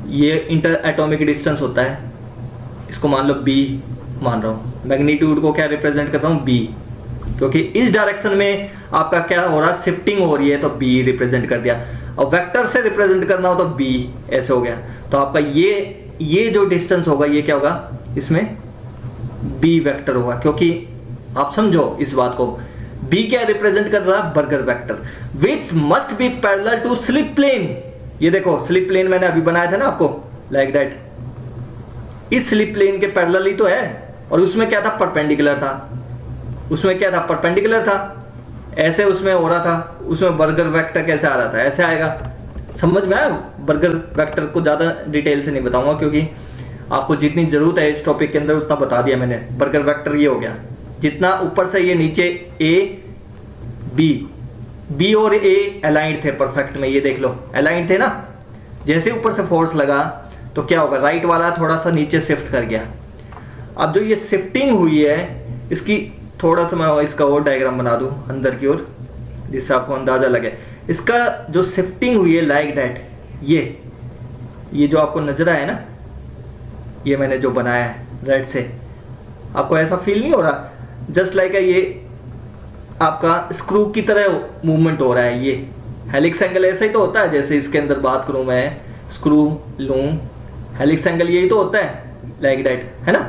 ये इंटर एटॉमिक डिस्टेंस होता है। इसको मान लो बी मान रहा हूं, मैग्नीट्यूड को क्या रिप्रेजेंट करता हूं, बी, क्योंकि इस डायरेक्शन में आपका क्या हो रहा है, शिफ्टिंग हो रही है, तो बी रिप्रेजेंट कर दिया। और वेक्टर से रिप्रेजेंट करना हो तो बी, ऐसे हो गया। तो आपका ये जो डिस्टेंस होगा ये क्या होगा, इसमें बी वेक्टर होगा, क्योंकि आप समझो इस बात को, बी क्या रिप्रेजेंट कर रहा है, burger vector, which must be parallel to slip plane. ये देखो स्लिप प्लेन मैंने अभी बनाया था ना आपको, लाइक दैट, इस स्लिप प्लेन के पैरेलल ही तो है। और उसमें क्या था, परपेंडिकुलर था, उसमें क्या था, परपेंडिकुलर था, ऐसे उसमें हो रहा था। उसमें बर्गर वेक्टर कैसे आ रहा था, ऐसे आएगा। समझ में आया, बर्गर वेक्टर को ज्यादा डिटेल से नहीं बताऊंगा, क्योंकि आपको जितनी जरूरत है इस टॉपिक के अंदर उतना बता दिया मैंने। बर्गर वेक्टर ये हो गया, जितना ऊपर से ये नीचे ए बी और ए अलाइंड थे परफेक्ट में, ये देख लो अलाइंड थे ना। जैसे ऊपर से फोर्स लगा तो क्या होगा, राइट वाला थोड़ा सा नीचे शिफ्ट कर गया। अब जो ये शिफ्टिंग हुई है, इसकी थोड़ा सा मैं इसका और डायग्राम बना दूं अंदर की ओर, जिससे आपको अंदाजा लगे। इसका जो शिफ्टिंग हुई है लाइक दैट, ये जो आपको नजर आया ना, ये मैंने जो बनाया है रेड से, आपको ऐसा फील नहीं हो रहा, जस्ट लाइक ये आपका स्क्रू की तरह मूवमेंट हो रहा है। ये हेलिक्स एंगल ऐसा ही तो होता है, जैसे इसके अंदर बात करूं मैं, स्क्रू लूं, हेलिक्स एंगल यही तो होता है, लाइक दैट, है ना।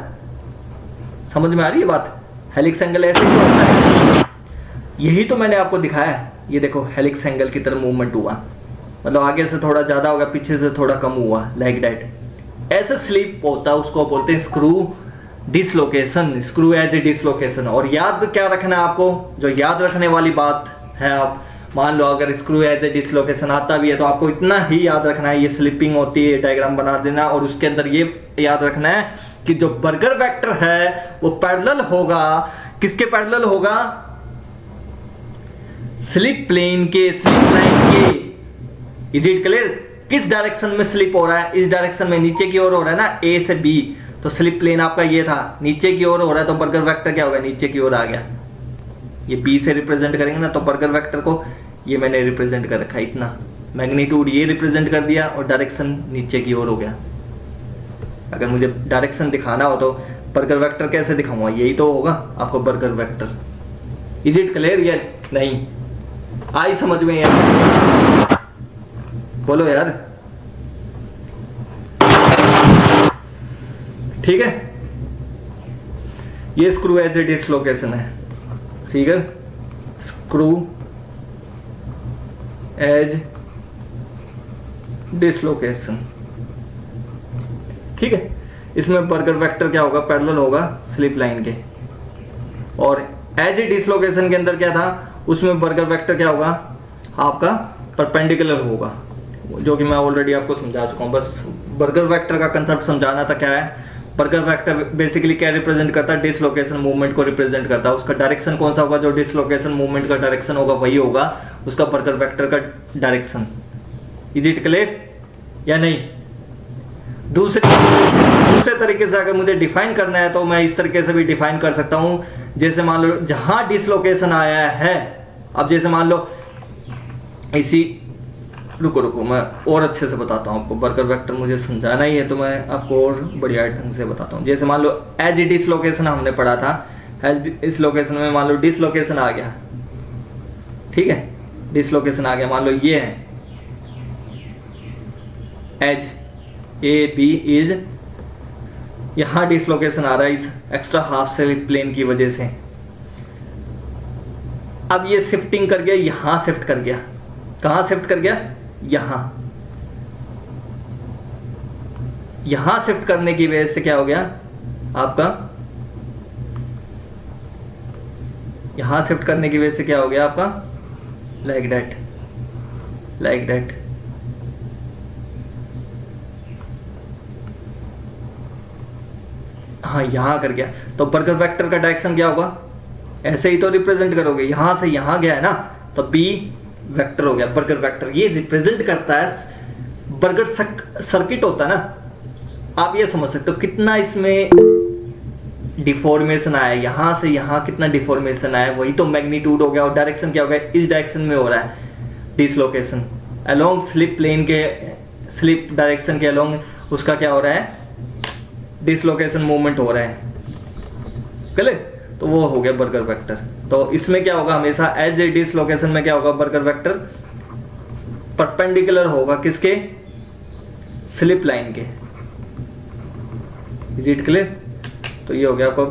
समझ में आ रही है बात, हेलिक्स एंगल ऐसे ही तो होता है। यही तो मैंने आपको दिखाया, ये देखो हेलिक्स एंगल की तरह मूवमेंट हुआ, मतलब आगे से थोड़ा ज्यादा होगा, पीछे से थोड़ा कम हुआ, लाइक दैट। ऐसे स्लिप होता है उसको बोलते हैं screw dislocation, screw edge a dislocation. और याद क्या रखना है आपको, जो याद रखने वाली बात है, आप मान लो अगर स्क्रू एज ए डिसलोकेशन आता भी है तो आपको इतना ही याद रखना है, ये स्लिपिंग होती है, डायग्राम बना देना, और उसके अंदर ये याद रखना है कि जो बर्गर वेक्टर है वो पैरेलल होगा, किसके पैरेलल होगा, स्लिप प्लेन के, स्लिप लाइन के। Is it clear? किस डायरेक्शन में स्लिप हो रहा है, इस डायरेक्शन में, नीचे की ओर हो रहा है ना, ए से बी, तो स्लिप प्लेन आपका ये था, नीचे की ओर हो रहा है तो बर्गर वेक्टर क्या होगा, नीचे की ओर आ गया। ये बी से रिप्रेजेंट करेंगे ना तो बर्गर वेक्टर को, ये मैंने रिप्रेजेंट कर रखा है, इतना मैग्नीट्यूड ये रिप्रेजेंट कर दिया और डायरेक्शन नीचे की ओर हो गया। अगर मुझे डायरेक्शन दिखाना हो तो बर्गर वेक्टर कैसे दिखाऊंगा, यही तो होगा आपको burger vector. Is it clear? या नहीं आई समझ में यार? बोलो यार, ठीक है। ये स्क्रू एज ए डिसलोकेशन है, ठीक है, स्क्रू एज डिसलोकेशन, ठीक है। इसमें बर्गर वेक्टर क्या होगा, पैरेलल होगा स्लिप लाइन के। और एज ए डिसलोकेशन के अंदर क्या था, उसमें बर्गर वेक्टर क्या होगा आपका, परपेंडिकुलर होगा, जो कि मैं ऑलरेडी आपको समझा चुका हूं। बस बर्गर वेक्टर का कंसेप्ट समझाना था। क्या है बर्गर वेक्टर? बेसिकली क्या रिप्रेजेंट करता है, डिसलोकेशन मूवमेंट को रिप्रेजेंट करता है। उसका डायरेक्शन कौन सा होगा, जो डिसलोकेशन मूवमेंट का डायरेक्शन होगा वही होगा उसका बर्गर वेक्टर का डायरेक्शन। इज इट क्लियर या नहीं? दूसरे तरीके से अगर मुझे डिफाइन करना है तो मैं इस तरीके से भी डिफाइन कर सकता हूं। जैसे मान लो जहां डिसलोकेशन आया है, अब जैसे मान लो इसी, रुको मैं और अच्छे से बताता हूं आपको। बर्गर वेक्टर मुझे समझाना ही है तो मैं आपको और बढ़िया ढंग से बताता हूं। जैसे मान लो एज डिसलोकेशन हमने पढ़ा था, एज डिसलोकेशन में मान लो डिसलोकेशन आ गया, ठीक है, डिसलोकेशन आ गया, मान लो ये है एज ए बी इज, यहां डिसलोकेशन आ रहा है इस एक्स्ट्रा हाफ स्लिप प्लेन की वजह से। अब ये शिफ्टिंग कर गया, यहां शिफ्ट कर गया, कहां शिफ्ट कर गया, यहां शिफ्ट करने की वजह से क्या हो गया आपका, यहां शिफ्ट करने की वजह से क्या हो गया आपका, लाइक दैट, लाइक दैट। हाँ यहां कर गया तो बर्गर वेक्टर का डायरेक्शन क्या होगा, ऐसे ही तो रिप्रेजेंट करोगे, यहां से यहां गया है ना तो बी वेक्टर हो गया बर्गर वेक्टर। ये रिप्रेजेंट करता है बर्गर सर्किट होता है ना, आप ये समझ सकते हो कितना इसमें डिफॉर्मेशन आया, यहां से यहां कितना डिफॉर्मेशन आया, वही तो मैग्नीट्यूड हो गया। और डायरेक्शन क्या हो गया, इस डायरेक्शन में हो रहा है डिसलोकेशन, अलोंग स्लिप प्लेन के, स्लिप डायरेक्शन के अलोंग उसका क्या हो रहा है, डिसलोकेशन मूवमेंट हो रहा है, क्लियर? तो वो हो गया बर्गर वेक्टर। तो इसमें क्या होगा, हमेशा एज ए डिसलोकेशन में क्या होगा, बर्गर वेक्टर परपेंडिकुलर होगा किसके, स्लिप लाइन के। Is it clear? तो ये हो गया आपको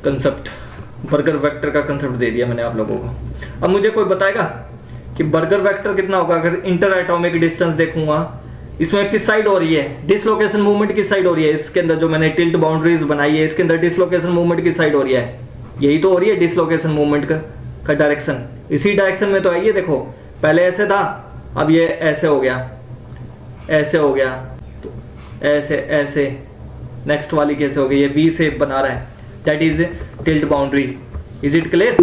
कंसेप्ट, बर्गर वेक्टर का कंसेप्ट दे दिया मैंने आप लोगों को। अब मुझे कोई बताएगा कि बर्गर वेक्टर कितना होगा अगर इंटर एटॉमिक डिस्टेंस देखूंगा, इसमें किस साइड हो रही है डिसलोकेशन मूवमेंट, किस साइड हो रही है, इसके अंदर जो मैंने टिल्ट बाउंड्रीज बनाई है इसके अंदर डिसलोकेशन मूवमेंट किस साइड हो रही है, यही तो हो रही है डिसलोकेशन मूवमेंट का डायरेक्शन, इसी डायरेक्शन में तो है। ये देखो पहले ऐसे था, अब ये ऐसे हो गया, ऐसे हो गया, तो ऐसे ऐसे, नेक्स्ट वाली कैसे हो गई, ये वी शेप बना रहा है, that is tilt boundary. Is it clear?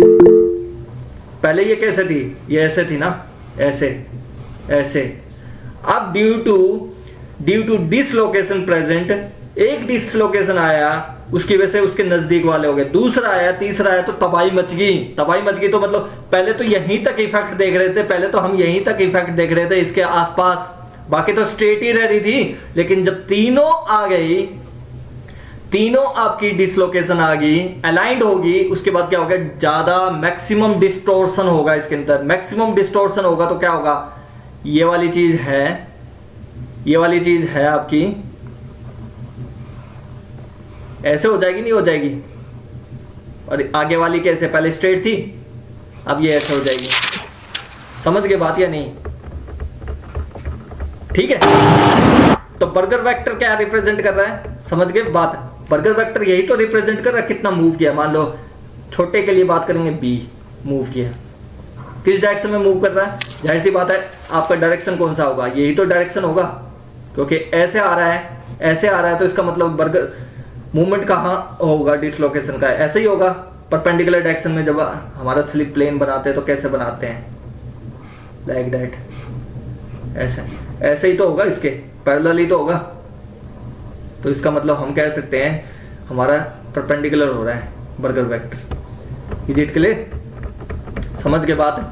पहले ये कैसे थी, ये ऐसे थी ना, ऐसे ऐसे। अब ड्यू टू डिसलोकेशन प्रेजेंट, एक डिसलोकेशन आया उसकी वजह से उसके नजदीक वाले हो गए, दूसरा आया, तीसरा आया, तो तबाही मच गई। तबाही मच गई तो मतलब पहले तो यहीं तक इफेक्ट देख रहे थे, पहले तो हम यहीं तक इफेक्ट देख रहे थे इसके आसपास, बाकी तो स्ट्रेट ही रह रही थी। लेकिन जब तीनों आ गई, तीनों आपकी डिसलोकेशन आ गई, अलाइंड होगी, उसके बाद क्या होगा, ज्यादा मैक्सिमम डिस्टोर्शन होगा इसके अंदर। मैक्सिमम डिस्टोर्शन होगा तो क्या होगा, ये वाली चीज है, ये वाली चीज है आपकी ऐसे हो जाएगी, नहीं हो जाएगी, और आगे वाली कैसे, पहले स्ट्रेट थी अब ये ऐसे हो जाएगी। समझ गए बात या नहीं? ठीक है। तो बर्गर वेक्टर क्या रिप्रेजेंट कर रहा है, समझ गए बात। बर्गर वेक्टर यही तो रिप्रेजेंट कर रहा है कितना मूव किया। मान लो छोटे के लिए बात करेंगे, बी मूव किया, किस डायरेक्शन में मूव कर रहा है, जाहिर सी बात है आपका डायरेक्शन कौन सा होगा, यही तो डायरेक्शन होगा, क्योंकि ऐसे आ रहा है, ऐसे आ रहा है, तो इसका मतलब बर्गर मूवमेंट कहाँ होगा, डिसलोकेशन का ऐसे ही होगा परपेंडिकुलर डायरेक्शन में। जब हमारा स्लिप प्लेन बनाते हैं तो कैसे बनाते हैं, लाइक दैट, ऐसे ऐसे ही तो होगा, इसके पैरेलल ही तो होगा। तो इसका मतलब हम कह सकते हैं हमारा परपेंडिकुलर हो रहा है burger vector. Is it clear, समझ के बात है।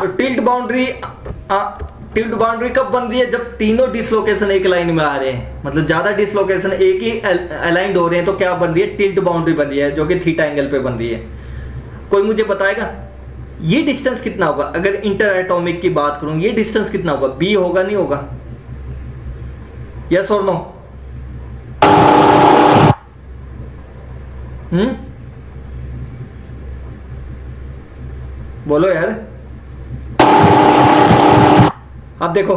तो टिल्ट बाउंड्री कब बन रही है, जब तीनों डिसलोकेशन एक लाइन में आ रहे हैं, मतलब ज्यादा डिसलोकेशन एक ही अलाइंड हो रहे हैं, तो क्या बन रही है, टिल्ट बाउंड्री बन रही है, जो कि थीटा एंगल पे बन रही है। कोई मुझे बताएगा ये डिस्टेंस कितना होगा, अगर इंटर एटॉमिक की बात करूं ये डिस्टेंस कितना होगा, बी होगा नहीं होगा, यस और नो? बोलो यार। अब देखो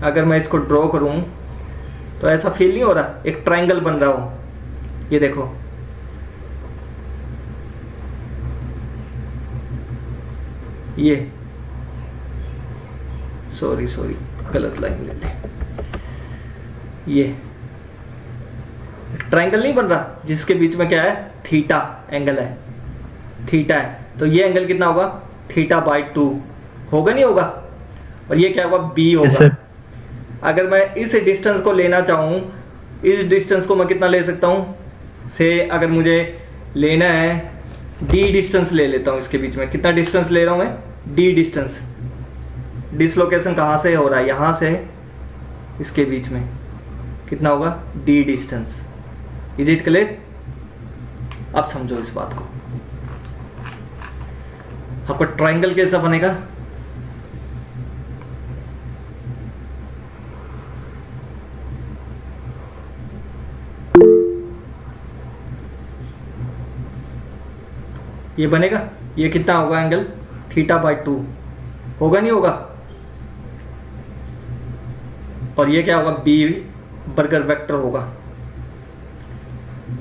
अगर मैं इसको ड्रॉ करूं तो ऐसा फील नहीं हो रहा एक ट्रायंगल बन रहा हो, ये देखो, ये सॉरी गलत लाइन ले ले, ये ट्रायंगल नहीं बन रहा जिसके बीच में क्या है, थीटा एंगल है, थीटा है, तो ये एंगल कितना होगा, थीटा बाई 2 होगा नहीं होगा, और ये क्या होगा, बी होगा। अगर मैं इस डिस्टेंस को लेना चाहूं, इस डिस्टेंस को मैं कितना ले सकता हूं, से अगर मुझे लेना है डी डिस्टेंस ले लेता हूं, इसके बीच में कितना डिस्टेंस ले रहा हूं मैं, डी डिस्टेंस। डिसलोकेशन कहां से हो रहा है, यहां से इसके बीच में कितना होगा, D distance. Is it clear? अब समझो इस बात को, आपका ट्रायंगल कैसा बनेगा, ये बनेगा, ये कितना होगा एंगल, थीटा बाई 2 होगा नहीं होगा, और ये क्या होगा, बी बर्गर वेक्टर होगा।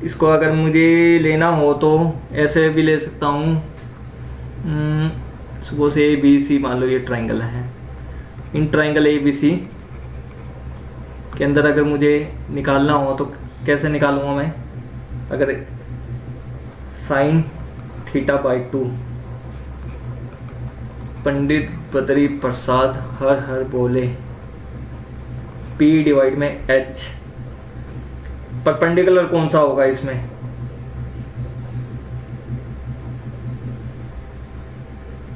इसको अगर मुझे लेना हो तो ऐसे भी ले सकता हूँ, सपोज ए बी सी, मान लो ये ट्रायंगल है, इन ट्रायंगल ए बी सी के अंदर अगर मुझे निकालना हो तो कैसे निकालूंगा मैं, अगर sine theta by 2, Pandit Badri Prasad हर हर बोले, P डिवाइड में H, परपेंडिकुलर कौन सा होगा इसमें,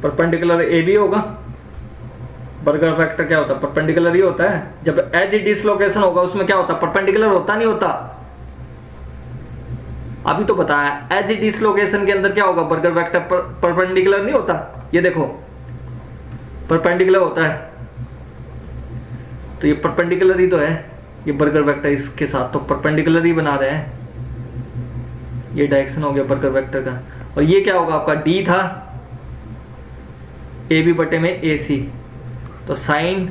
परपेंडिकुलर ए बी होगा। बर्गर वेक्टर क्या होता है, परपेंडिकुलर ही होता है। जब एज डिसलोकेशन होगा उसमें क्या होता है, परपेंडिकुलर होता नहीं होता, अभी तो बताया। एज डिसलोकेशन के अंदर क्या होगा, बर्गर वेक्टर परपेंडिकुलर नहीं होता, ये देखो परपेंडिकुलर होता है, तो ये परपेंडिकुलर ही तो है, ये बर्गर वेक्टर इसके साथ तो परपेंडिकुलर ही बना रहे हैं, ये डायरेक्शन हो गया बर्गर वेक्टर का। और ये क्या होगा आपका, डी था ए बी बटे में ए सी, तो साइन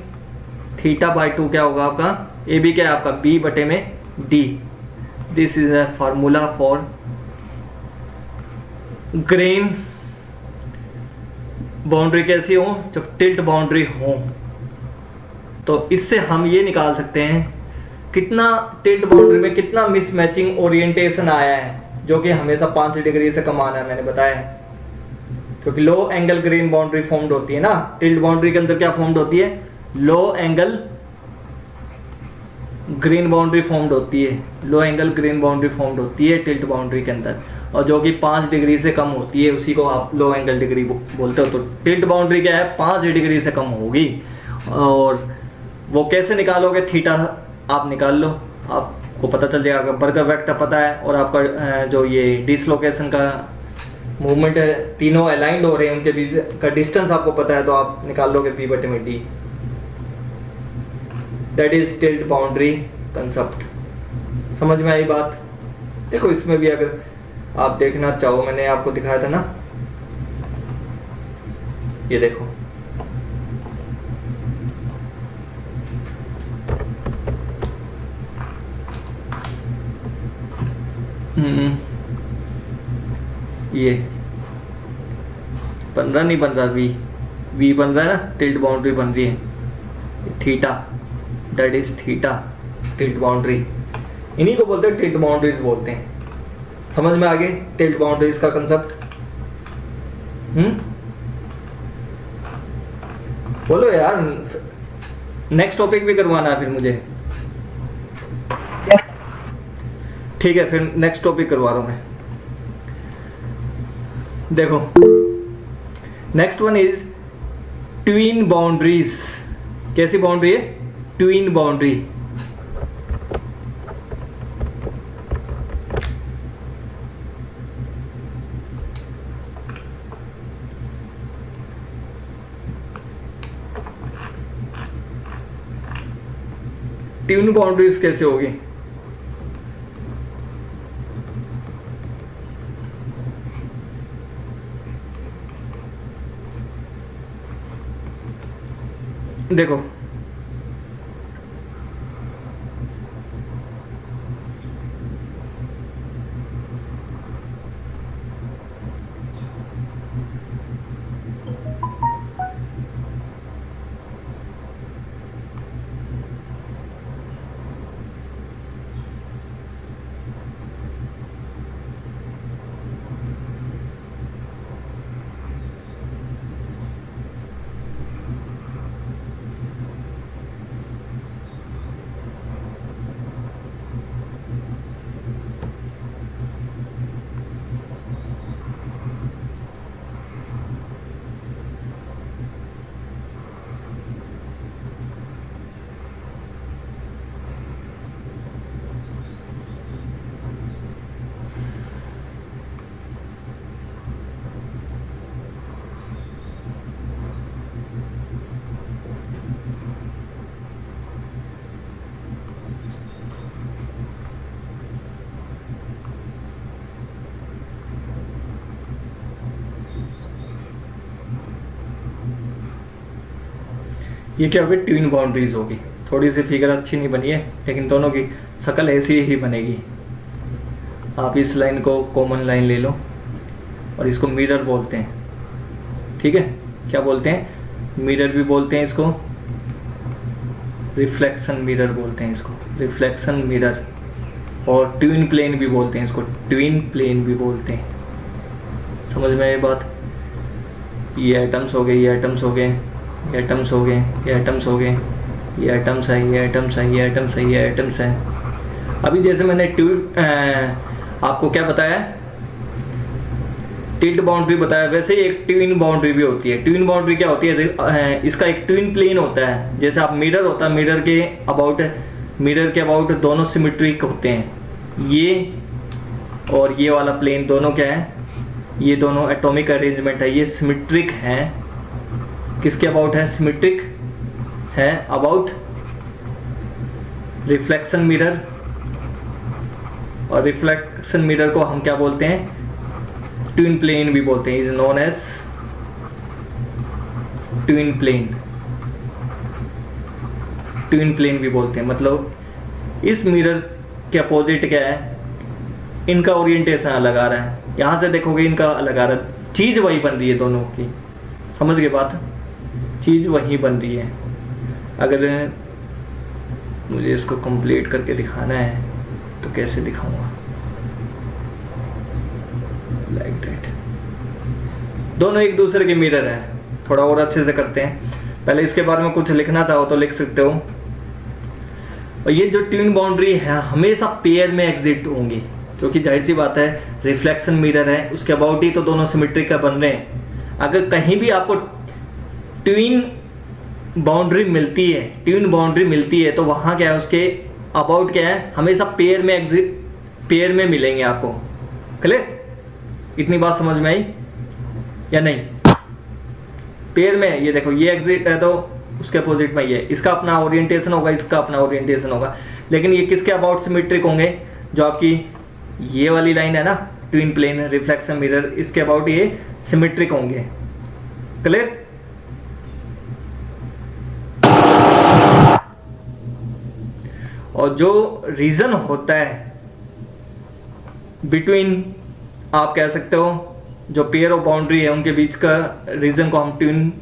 थीटा बाई 2 क्या होगा आपका, ए बी क्या है आपका, बी बटे में D. This is a formula for grain boundary कैसी हो, जब टिल्ट बाउंड्री हो। तो इससे हम ये निकाल सकते हैं कितना टिल्ट बाउंड्री में कितना मिसमैचिंग ओरिएंटेशन आया है, जो कि हमेशा 5 डिग्री से कम आना है, मैंने बताया है। क्योंकि लो एंगल ग्रेन बाउंड्री फॉर्म्ड होती है ना, टिल्ट बाउंड्री के अंदर क्या फॉर्म्ड होती है, लो एंगल ग्रेन बाउंड्री फॉर्म्ड होती है, लो एंगल ग्रेन बाउंड्री फॉर्म्ड होती है टिल्ट बाउंड्री के अंदर, और जो कि 5 डिग्री से कम होती है उसी को आप लो एंगल डिग्री बोलते हो। तो टिल्ट बाउंड्री क्या है, 5 डिग्री से कम होगी। और वो कैसे निकालोगे, थीटा आप निकाल लो, आपको पता चल जाएगा। बर्गर वेक्टर पता है और आपका जो ये डिसलोकेशन का मूवमेंट है, तीनों अलाइंड हो रहे हैं, उनके बीच का डिस्टेंस आपको पता है, तो आप निकाल लोगे पी बटे में D. That is tilt boundary concept. समझ में आई बात? देखो इसमें भी अगर आप देखना चाहो, मैंने आपको दिखाया था ना, ये देखो ये 15 नहीं बन रहा, वी बन रहा है ना, टिल्ट बाउंड्री बन रही है, theta, that is theta tilt boundary. इन्हीं को बोलते हैं टिल्ट बाउंड्रीज बोलते हैं। समझ में आ गए टिल्ट बाउंड्रीज का कंसेप्ट? बोलो यार, नेक्स्ट टॉपिक भी करवाना है फिर मुझे। ठीक है, फिर नेक्स्ट टॉपिक करवा रहा हूं मैं। देखो, next one is twin boundaries. कैसी बाउंड्री है? Twin boundary. ट्विन बाउंड्रीज कैसे होगी? देखो, ये क्या होगी? ट्विन बाउंड्रीज होगी। थोड़ी सी फिगर अच्छी नहीं बनी है, लेकिन दोनों की शक्ल ऐसी ही बनेगी। आप इस लाइन को कॉमन लाइन ले लो और इसको मिरर बोलते हैं, ठीक है? क्या बोलते हैं? मिरर भी बोलते हैं इसको, रिफ्लेक्शन मिरर बोलते हैं इसको, रिफ्लेक्शन मिरर। और ट्विन प्लेन भी बोलते हैं इसको, ट्विन प्लेन भी बोलते हैं। समझ में आई बात? ये एटम्स हो गए, ये एटम्स हो गए, ये एटम्स हो गए, ये एटम्स हो गए, ये एटम्स है, ये एटम्स है, ये एटम्स है, ये एटम्स है। अभी जैसे मैंने आपको क्या बताया, टिल्ट बाउंड्री बताया, वैसे ही एक ट्विन बाउंड्री भी होती है। ट्विन बाउंड्री क्या होती है? इसका एक ट्विन प्लेन होता है। जैसे आप मिरर होता है, मिरर के अबाउट दोनों सिमेट्रिक होते हैं। ये और ये वाला प्लेन दोनों क्या है? ये दोनों एटॉमिक अरेंजमेंट है, ये सिमेट्रिक है। किसके अबाउट है? सिमेट्रिक है अबाउट रिफ्लेक्शन मिरर। और रिफ्लेक्शन मिरर को हम क्या बोलते हैं? ट्विन प्लेन भी बोलते हैं, is known as twin plane. Twin plane भी बोलते हैं। मतलब इस मिरर के अपोजिट क्या है? इनका ओरिएंटेशन अलग आ रहा है। यहां से देखोगे इनका अलग आ रहा है, चीज वही बन रही है दोनों की। समझ गए बात? चीज वही बन रही है। अगर मुझे इसको कंप्लीट करके दिखाना है तो कैसे दिखाऊंगा? Like that. दोनों एक दूसरे के मिरर है। थोड़ा और अच्छे से करते हैं। पहले इसके बारे में कुछ लिखना चाहो तो लिख सकते हो। और ये जो ट्विन बाउंड्री है हमेशा पेयर में एग्जिट होंगी, क्योंकि जाहिर सी बात है रिफ्लेक्शन मिरर है, उसके अबाउट ही तो दोनों सिमेट्रिक का बन रहे हैं। अगर कहीं भी आपको ट्विन बाउंड्री मिलती है तो वहां क्या है? उसके अबाउट क्या है? हमेशा पेयर में मिलेंगे आपको। क्लियर? इतनी बात समझ में आई या नहीं? पेयर में ये देखो, ये एग्जिट है तो उसके अपोजिट में ये, इसका अपना ओरिएंटेशन होगा, इसका अपना ओरिएंटेशन होगा। लेकिन ये किसके अबाउट सिमेट्रिक होंगे? जो आपकी ये वाली लाइन है ना, ट्विन प्लेन रिफ्लेक्शन मिरर, इसके अबाउट ये सिमेट्रिक होंगे। क्लियर? और जो रीजन होता है बिटवीन आप कह सकते हो जो पेयर ऑफ बाउंड्री है उनके बीच का रीजन को हम ट्विन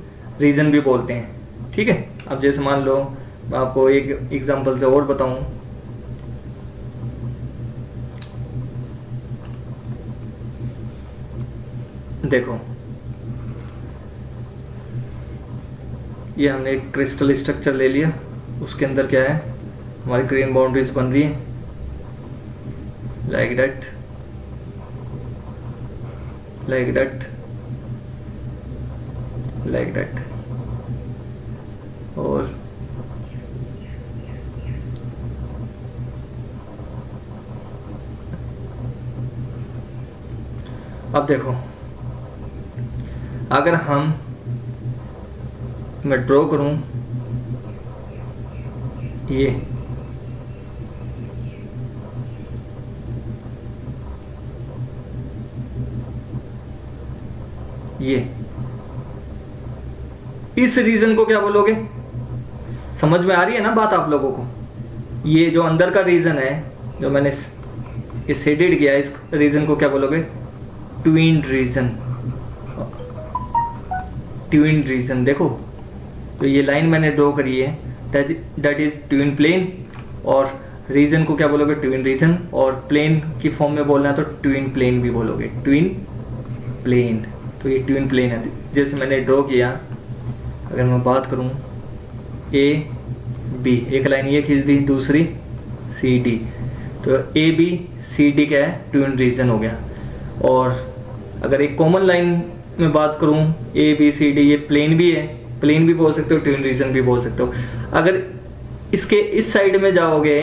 रीजन भी बोलते हैं। ठीक है, अब जैसे मान लो मैं आपको एक एग्जांपल से और बताऊं, देखो ये हमने एक क्रिस्टल स्ट्रक्चर ले लिया, उसके अंदर क्या है, हमारी ग्रीन बाउंड्रीज बन रही है like that, like that, like that, और अब देखो अगर मैं ड्रॉ करूं ये इस रीजन को क्या बोलोगे? समझ में आ रही है ना बात आप लोगों को? ये जो अंदर का रीजन है जो मैंने ये शेडेड किया है, इस रीजन को क्या बोलोगे? Twin reason. ट्विन रीजन देखो, तो ये लाइन मैंने ड्रॉ करी है दैट इज ट्विन प्लेन, और रीजन को क्या बोलोगे? ट्विन रीजन, और प्लेन की फॉर्म में बोलना है तो ट्विन प्लेन भी बोलोगे, ट्विन प्लेन। तो ये ट्विन प्लेन है, जैसे मैंने ड्रॉ किया। अगर मैं बात करूं ए बी, एक लाइन ये खींच दी, दूसरी सी डी, तो ए बी सी डी क्या है? ट्विन रीजन हो गया। और अगर एक कॉमन लाइन में बात करूं ए बी सी डी, ये प्लेन भी है, प्लेन भी बोल सकते हो, ट्विन रीजन भी बोल सकते हो। अगर इसके इस साइड में जाओगे,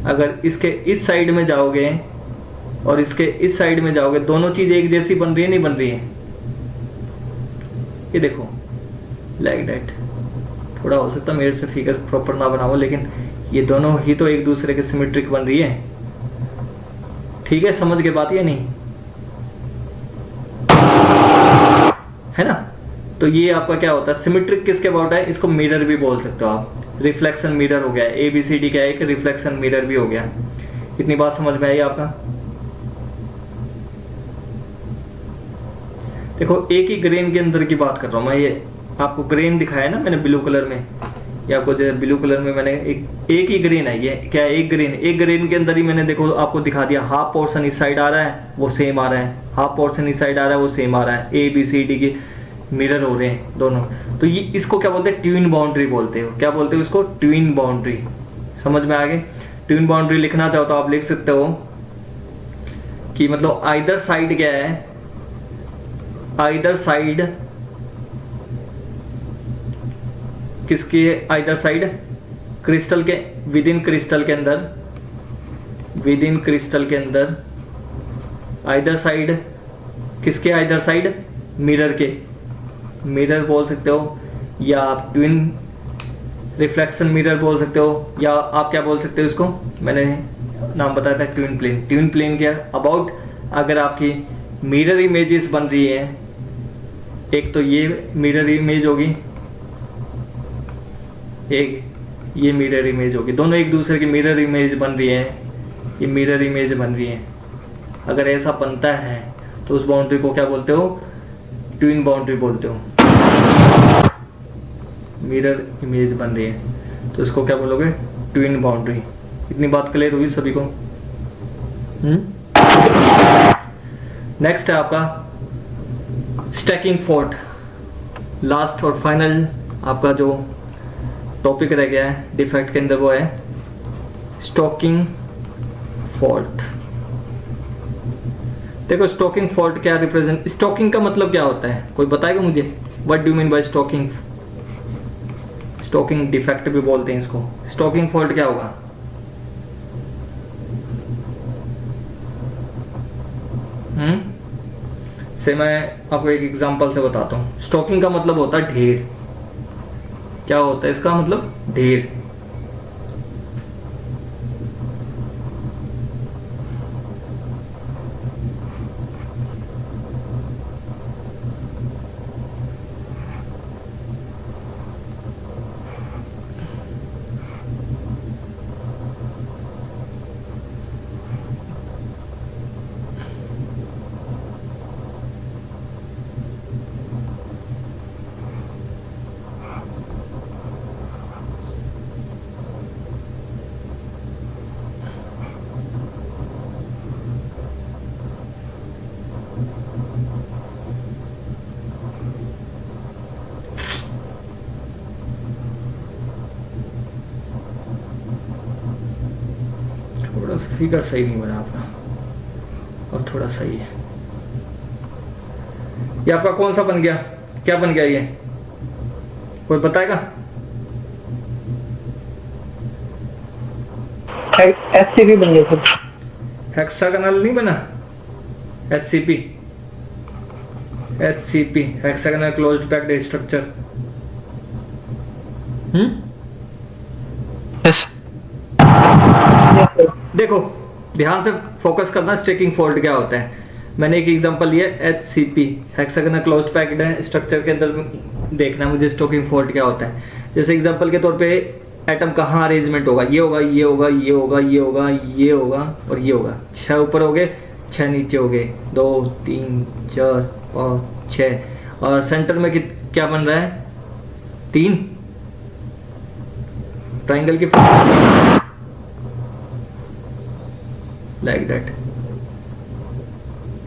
अगर इसके इस साइड में जाओगे और इसके इस साइड में जाओगे, दोनों चीज एक जैसी बन रही है, नहीं बन रही है? ये देखो लाइक दैट। थोड़ा हो सकता है मेरे से फिगर प्रॉपर ना बनाओ, लेकिन ये दोनों ही तो एक दूसरे के सिमेट्रिक बन रही है। ठीक है, समझ के बात? ये नहीं है ना? तो ये आपका क्या होता है? सिमेट्रिक किसके अबाउट है? इसको मिरर भी बोल सकते हो आप, रिफ्लेक्शन मिरर हो गया। ए बी सी डी क्या है? एक रिफ्लेक्शन मिरर भी हो गया। इतनी बात समझ में आई आपका? देखो एक ही ग्रेन के अंदर की बात कर रहा हूं मैं, ये आपको ग्रेन दिखाया ना मैंने ब्लू कलर में, ये आपको जो ब्लू कलर में मैंने एक ही ग्रेन है, ये क्या है? एक ग्रेन के अंदर ही मैंने देखो आपको दिखा दिया, हाफ पोर्शन इस साइड आ रहा है वो सेम आ रहा है, हाफ पोर्शन इस साइड आ रहा है वो सेम आ रहा है, ए बी सी डी के मिरर हो रहे हैं दोनों। तो ये इसको क्या बोलते हैं? ट्विन बाउंड्री बोलते हो। क्या बोलते हो इसको? Twin boundary. समझ में आ गए? ट्विन बाउंड्री लिखना चाहो तो आप लिख सकते हो कि मतलब आइदर साइड क्या है? आइदर साइड किसकी? आइदर साइड क्रिस्टल के, विद इन क्रिस्टल के अंदर, विद इन क्रिस्टल के अंदर आइदर साइड किसके? आइदर साइड मिरर के, मिरर बोल सकते हो, या आप ट्विन रिफ्लेक्शन मिरर बोल सकते हो, या आप क्या बोल सकते हो इसको? मैंने नाम बताया था ट्विन प्लेन। ट्विन प्लेन क्या अबाउट? अगर आपकी मिरर इमेजेस बन रही है, एक तो ये मिरर इमेज होगी, एक ये मिरर इमेज होगी, दोनों एक दूसरे की मिरर इमेज बन रही है, ये मिरर इमेज बन रही है। अगर ऐसा बनता है तो उस बाउंड्री को क्या बोलते हो? ट्विन बाउंड्री बोलते हो। मिरर इमेज बन रही है तो इसको क्या बोलोगे? Twin boundary. इतनी बात क्लियर हुई सभी को? नेक्स्ट है आपका स्टैकिंग फोर्ट। लास्ट और फाइनल आपका जो टॉपिक रह गया है डिफेक्ट के अंदर वो है स्टॉकिंग फॉल्ट। देखो स्टॉकिंग फॉल्ट क्या रिप्रेजेंट, स्टॉकिंग का मतलब क्या होता है? कोई बताएगा मुझे? What do mean by stacking? Stacking defect भी बोलते हैं इसको। स्टॉकिंग फॉल्ट क्या होगा? से मैं आपको एक एग्जांपल से बताता हूँ। स्टॉकिंग का मतलब होता है ढेर। क्या होता है इसका मतलब? ढेर। थोड़ा सा फिगर सही नहीं बना अपना, और थोड़ा सही है। ये आपका कौन सा बन गया, क्या बन गया ये, कोई बताएगा? एससीपी बन गया सर। हेक्सागोनल नहीं बना, SCP, SCP hexagonal closed packed structure. Yes देखो ध्यान से फोकस करना, स्टेकिंग फॉल्ट क्या होता है। मैंने एक एग्जांपल लिया, SCP hexagonal closed packed structure के अंदर देखना मुझे स्टोकिंग फॉल्ट क्या होता है। जैसे एग्जांपल के तौर पे एटम कहाँ अरेंजमेंट होगा, ये होगा, ये होगा, ये होगा, ये होगा, ये होगा और ये होगा। 6 ऊपर हो गए, 6 नीचे हो गए, 2 3 4 5 6, और सेंटर में क्या बन रहा है, 3 ट्राइंगल की लाइक दैट,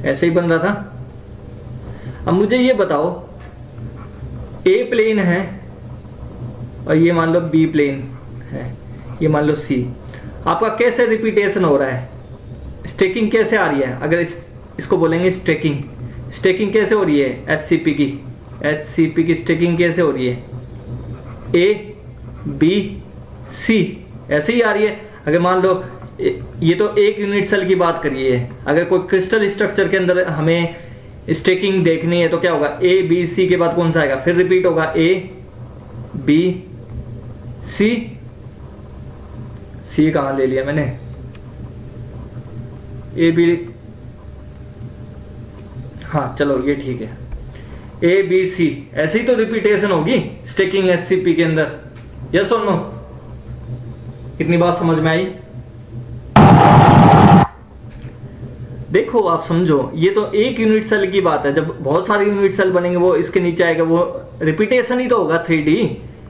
ऐसे ही बन रहा था। अब मुझे ये बताओ, ए प्लेन है और ये मान लो बी प्लेन है, ये मान लो सी, आपका कैसे रिपीटेशन हो रहा है, स्टेकिंग कैसे आ रही है? अगर इसको बोलेंगे स्टेकिंग, स्टेकिंग कैसे हो रही है एससीपी की, एससीपी की स्टेकिंग कैसे हो रही है, ए बी सी ऐसे ही आ रही है। अगर मान लो ये तो एक यूनिट सेल की बात करिए, अगर कोई क्रिस्टल स्ट्रक्चर के अंदर हमें स्टेकिंग देखनी है तो क्या होगा, ए बी सी के बाद कौन सा आएगा, फिर रिपीट होगा ए बी सी, सी कहां ले लिया मैंने, ए बी, हाँ चलो ये ठीक है, ए बी सी ऐसे ही तो रिपीटेशन होगी स्टेकिंग एससीपी के अंदर। यस और नो, कितनी बात समझ में आई? देखो आप समझो, ये तो एक यूनिट सेल की बात है, जब बहुत सारे यूनिट सेल बनेंगे वो इसके नीचे आएगा, वो रिपीटेशन ही तो होगा 3D।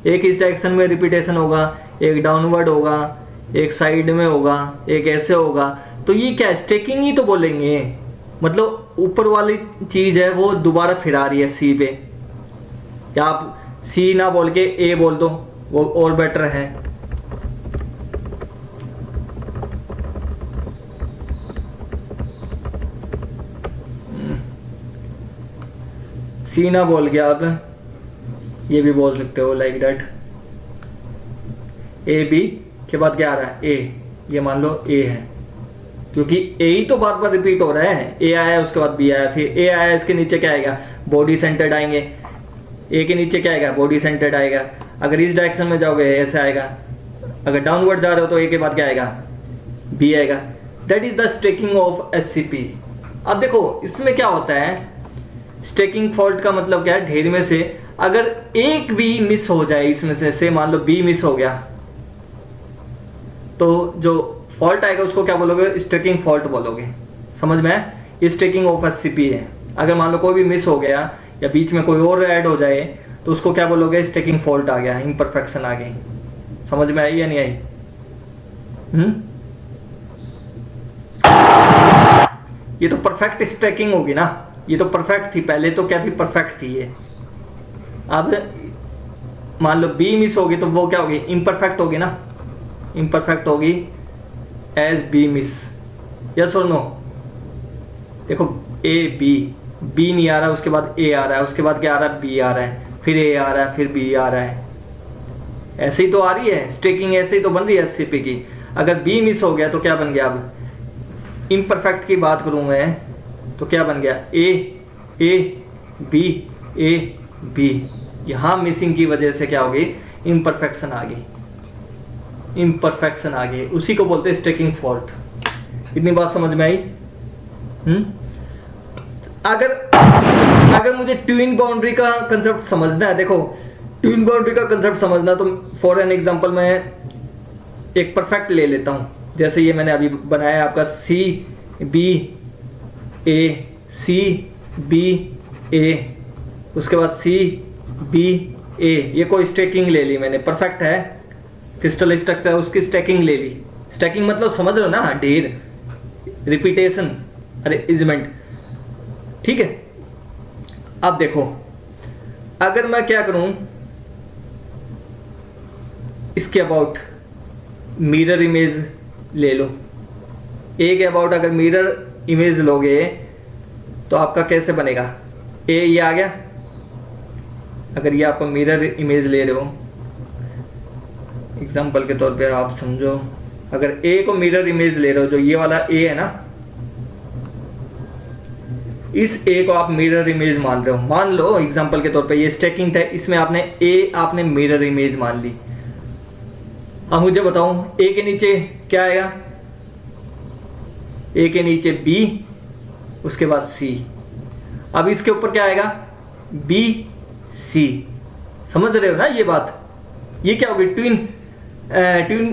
एक इस डायरेक्शन में रिपीटेशन होगा, एक डाउनवर्ड होगा, एक साइड में होगा, एक ऐसे होगा, तो ये क्या स्टेकिंग ही तो बोलेंगे। मतलब ऊपर वाली चीज है वो दोबारा फिर आ रही है सी पे, या आप सी ना बोल के ए बोल दो, वो और बेटर है। सी ना बोल के आप ये भी बोल सकते हो लाइक दैट, ए बी के बाद क्या आ रहा है, ए, ये मान लो ए है, क्योंकि ए ही तो बार बार रिपीट हो रहा है। ए आया उसके बाद बी आया, फिर ए आया, इसके नीचे क्या आएगा, बॉडी सेंटर्ड आएंगे, ए के नीचे क्या आएगा, बॉडी सेंटर्ड आएगा। अगर इस डायरेक्शन में जाओगे ऐसे आएगा, अगर डाउनवर्ड जा रहे हो तो ए के बाद क्या आएगा, बी आएगा। That is the staking of SCP. अब देखो इसमें क्या होता है, स्टेकिंग फॉल्ट का मतलब क्या है, ढेर में से अगर एक भी मिस हो जाए इसमें से मान लो बी मिस हो गया, तो जो फॉल्ट आएगा उसको क्या बोलोगे, स्टेकिंग फॉल्ट बोलोगे। समझ में आया? ये स्टेकिंग ऑफ एससीपी है। अगर मान लो कोई भी मिस हो गया या बीच में कोई और ऐड हो जाए तो उसको क्या बोलोगे, स्टेकिंग फॉल्ट आ गया, इम्परफेक्शन आ गई। समझ में आई या नहीं आई? ये तो परफेक्ट स्टेकिंग होगी ना, ये तो परफेक्ट थी, पहले तो क्या थी, परफेक्ट थी ये। अब मान लो बी मिस होगी तो वो क्या होगी, इम्परफेक्ट होगी ना, इम्परफेक्ट होगी एज बी मिस। यस और नो? देखो ए बी, बी नहीं आ रहा, उसके बाद ए आ रहा है, उसके बाद क्या आ रहा है, बी आ रहा है, फिर ए आ रहा है, फिर बी आ रहा है। ऐसे ही तो आ रही है स्टेकिंग, ऐसे ही तो बन रही है एससीपी की। अगर बी मिस हो गया तो क्या बन गया, अब इम्परफेक्ट की बात करूं मैं तो क्या बन गया, ए बी, ए बी। यहां मिसिंग की वजह से क्या होगी, इम्परफेक्शन आ गई, इम्परफेक्शन आ गई, उसी को बोलते हैं स्टेकिंग फॉल्ट। इतनी बात समझ में आई? अगर मुझे ट्विन बाउंड्री का कंसेप्ट समझना है, देखो ट्विन बाउंड्री का कंसेप्ट समझना, तो फॉर एन एग्जांपल मैं एक परफेक्ट ले लेता हूं, जैसे ये मैंने अभी बनाया है आपका सी बी ए, सी बी ए, उसके बाद सी बी ए, ये कोई स्टेकिंग ले ली मैंने, परफेक्ट है, क्रिस्टल स्ट्रक्चर उसकी स्टेकिंग ले ली। स्टेकिंग मतलब समझ रहे हो ना, ढेर, रिपीटेशन, अरेंजमेंट, ठीक है। अब देखो, अगर मैं क्या करूं, इसके अबाउट मिरर इमेज ले लो। एक अबाउट अगर मिरर इमेज लोगे तो आपका कैसे बनेगा, ये आ गया। अगर ये आपको मिरर इमेज ले रहे हो, एग्जांपल के तौर पे आप समझो, अगर ए को मिरर इमेज ले रहे हो, जो ये वाला ए है ना, इस ए को आप मिरर इमेज मान रहे हो। मान लो एग्जांपल के तौर पे ये स्टैकिंग था, इसमें आपने मिरर इमेज मान ली। अब मुझे बताओ ए के नीचे क्या आएगा, ए के नीचे बी, उसके बाद सी। अब इसके ऊपर क्या आएगा, बी सी। समझ रहे हो ना ये बात, ये क्या होगी, ट्विन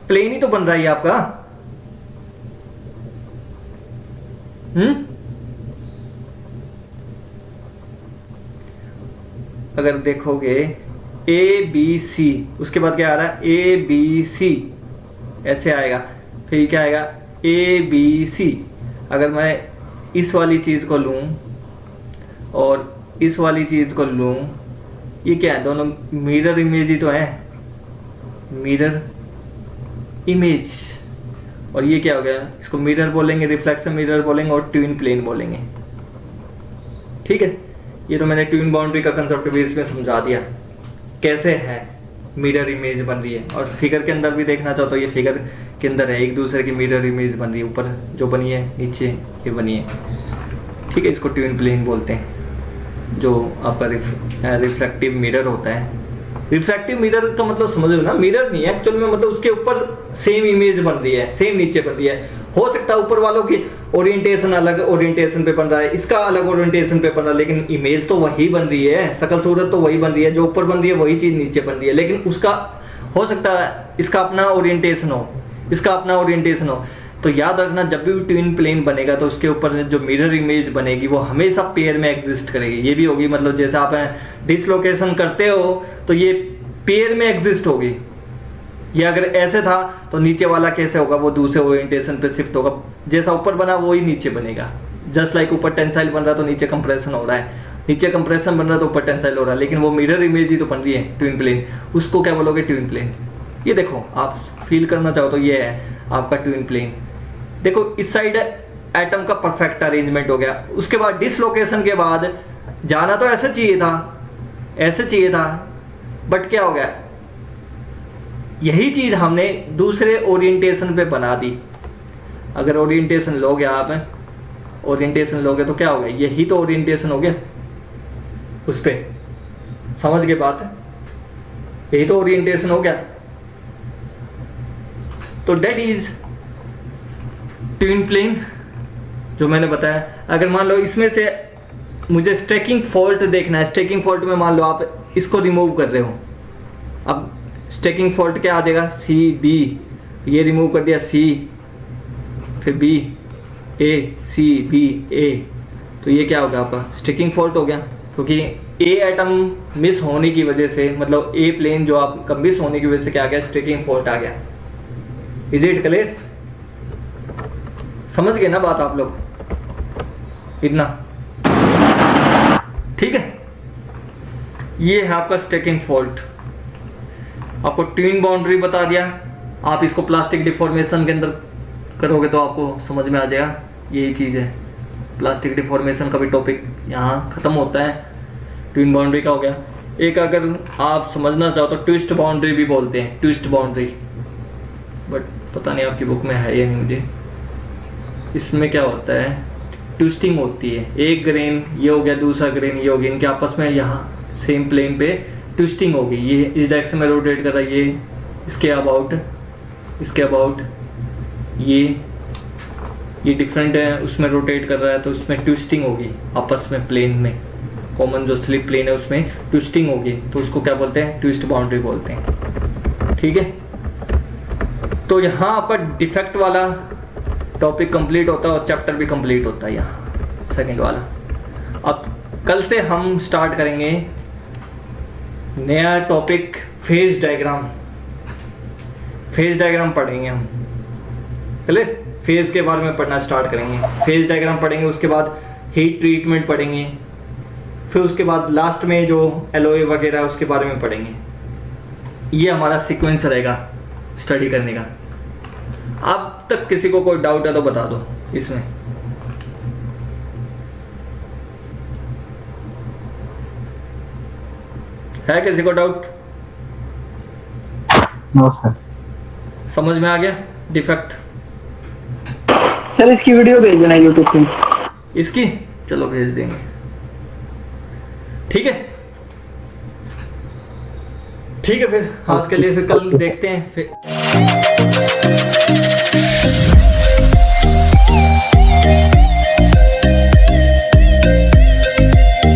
प्लेन ही तो बन रहा है ये आपका। अगर देखोगे ए बी सी, उसके बाद क्या आ रहा है, ए बी सी, ऐसे आएगा। फिर क्या आएगा, ए बी सी। अगर मैं इस वाली चीज को लूं और इस वाली चीज को लूं, ये क्या है, दोनों मिरर इमेज ही तो है, मिरर इमेज। और ये क्या हो गया, इसको मिरर बोलेंगे, रिफ्लेक्शन मिरर बोलेंगे और ट्विन प्लेन बोलेंगे। ठीक है, ये तो मैंने ट्विन बाउंड्री का कंसेप्ट भी इसमें समझा दिया कैसे है मिरर इमेज बन रही है। और फिगर के अंदर भी देखना चाहो तो ये फिगर के अंदर है, एक दूसरे की मिरर इमेज बन रही है, ऊपर जो बनी है नीचे ये बनी है। ठीक है, इसको ट्विन प्लेन बोलते हैं, जो आपका रिफ्लेक्टिव मिरर होता है। रिफ्लेक्टिव मिरर तो मतलब समझ लो ना, मिरर नहीं है एक्चुअल में, मतलब उसके ऊपर सेम इमेज बन रही है, सेम नीचे बन रही है। हो सकता है ऊपर वालों की ओरिएंटेशन अलग ओरिएंटेशन पे बन रहा है, इसका अलग ओरिएंटेशन पे बन रहा है, लेकिन इमेज तो वही बन रही है, शकल सूरत तो वही बन रही है, जो ऊपर बन रही है वही चीज नीचे बन रही है। लेकिन उसका हो सकता है इसका अपना ओरिएंटेशन हो, इसका अपना ओरिएंटेशन हो। तो याद रखना, जब भी ट्विन प्लेन बनेगा तो उसके ऊपर जो मिरर इमेज बनेगी वो हमेशा पेयर में एग्जिस्ट करेगी। ये भी होगी, मतलब जैसे आप डिसलोकेशन करते हो तो ये पेयर में एग्जिस्ट होगी। ये अगर ऐसे था तो नीचे वाला कैसे होगा, वो दूसरे ओरिएंटेशन पे शिफ्ट होगा, जैसा ऊपर बना वो ही नीचे बनेगा। जस्ट लाइक ऊपर टेंसाइल बन रहा है तो नीचे कंप्रेशन हो रहा है, नीचे कंप्रेशन बन रहा है तो ऊपर टेंसाइल हो रहा है, लेकिन वो मिरर इमेज ही तो बन रही है ट्विन प्लेन। उसको क्या बोलोगे, ट्विन प्लेन। ये देखो, आप फील करना चाहो तो ये है आपका ट्विन प्लेन। देखो इस साइड एटम का परफेक्ट अरेंजमेंट हो गया। उसके बाद डिसलोकेशन के बाद जाना तो ऐसे चाहिए था, ऐसे चाहिए था, बट क्या हो गया, यही चीज हमने दूसरे ओरिएंटेशन पे बना दी। अगर ओरिएंटेशन लोगे आप, ओरिएंटेशन लोगे तो क्या हो गया, यही तो ओरिएंटेशन हो गया उस पे। समझ गए बात, यही तो ओरिएंटेशन हो गया। तो दैट इज ट्विन प्लेन जो मैंने बताया। अगर मान लो इसमें से मुझे स्टैकिंग फॉल्ट देखना है, स्टैकिंग फॉल्ट में मान लो आप इसको रिमूव कर रहे हो, अब स्टैकिंग फॉल्ट क्या आ जाएगा, सी बी, ये रिमूव कर दिया सी, फिर बी ए, सी बी ए, तो ये क्या हो गया आपका स्टैकिंग फॉल्ट हो गया। क्योंकि ए एटम मिस होने की वजह से, मतलब ए प्लेन जो आपका मिस होने की वजह से क्या आ गया, स्टैकिंग फॉल्ट आ गया। इज इट क्लियर, समझ गए ना बात आप लोग, इतना ठीक है। ये है आपका स्टैकिंग फॉल्ट। आपको ट्विन बाउंड्री बता दिया, आप इसको प्लास्टिक डिफॉर्मेशन के अंदर करोगे तो आपको समझ में आ जाएगा, यही चीज़ है। प्लास्टिक डिफॉर्मेशन का भी टॉपिक यहाँ ख़त्म होता है। ट्विन बाउंड्री का हो गया। एक अगर आप समझना चाहो तो ट्विस्ट बाउंड्री भी बोलते हैं, ट्विस्ट बाउंड्री, बट पता नहीं आपकी बुक में है या नहीं मुझे। इसमें क्या होता है, ट्विस्टिंग होती है, एक ग्रेन ये हो गया, दूसरा ग्रेन ये हो गया, इनके आपस में यहाँ सेम प्लेन पे ट्विस्टिंग होगी। ये इस डायरेक्शन में रोटेट कर रहा है, ये इसके अबाउट, इसके अबाउट, ये डिफरेंट है, उसमें रोटेट कर रहा है, तो उसमें ट्विस्टिंग होगी आपस में, प्लेन में कॉमन जो स्लिप प्लेन है उसमें ट्विस्टिंग होगी, तो उसको क्या बोलते हैं, ट्विस्ट बाउंड्री बोलते हैं। ठीक है, तो यहाँ आपका डिफेक्ट वाला टॉपिक कंप्लीट होता है और चैप्टर भी कंप्लीट होता है यहाँ सेकंड वाला। अब कल से हम स्टार्ट करेंगे नया topic, phase diagram. Phase diagram पढ़ेंगे हम, चले फेज के बारे में पढ़ना स्टार्ट करेंगे। फेज डायग्राम पढ़ेंगे, उसके बाद हीट ट्रीटमेंट पढ़ेंगे, फिर उसके बाद लास्ट में जो एलओए वगैरह है उसके बारे में पढ़ेंगे। ये हमारा सीक्वेंस रहेगा स्टडी करने का। अब तक किसी को कोई डाउट है तो बता दो इसमें। है किसी को डाउट? No sir. समझ में आ गया डिफेक्ट? सर इसकी वीडियो भेज देना यूट्यूब पे। इसकी चलो भेज देंगे, ठीक है। ठीक है फिर आज के लिए, फिर कल देखते हैं फिर।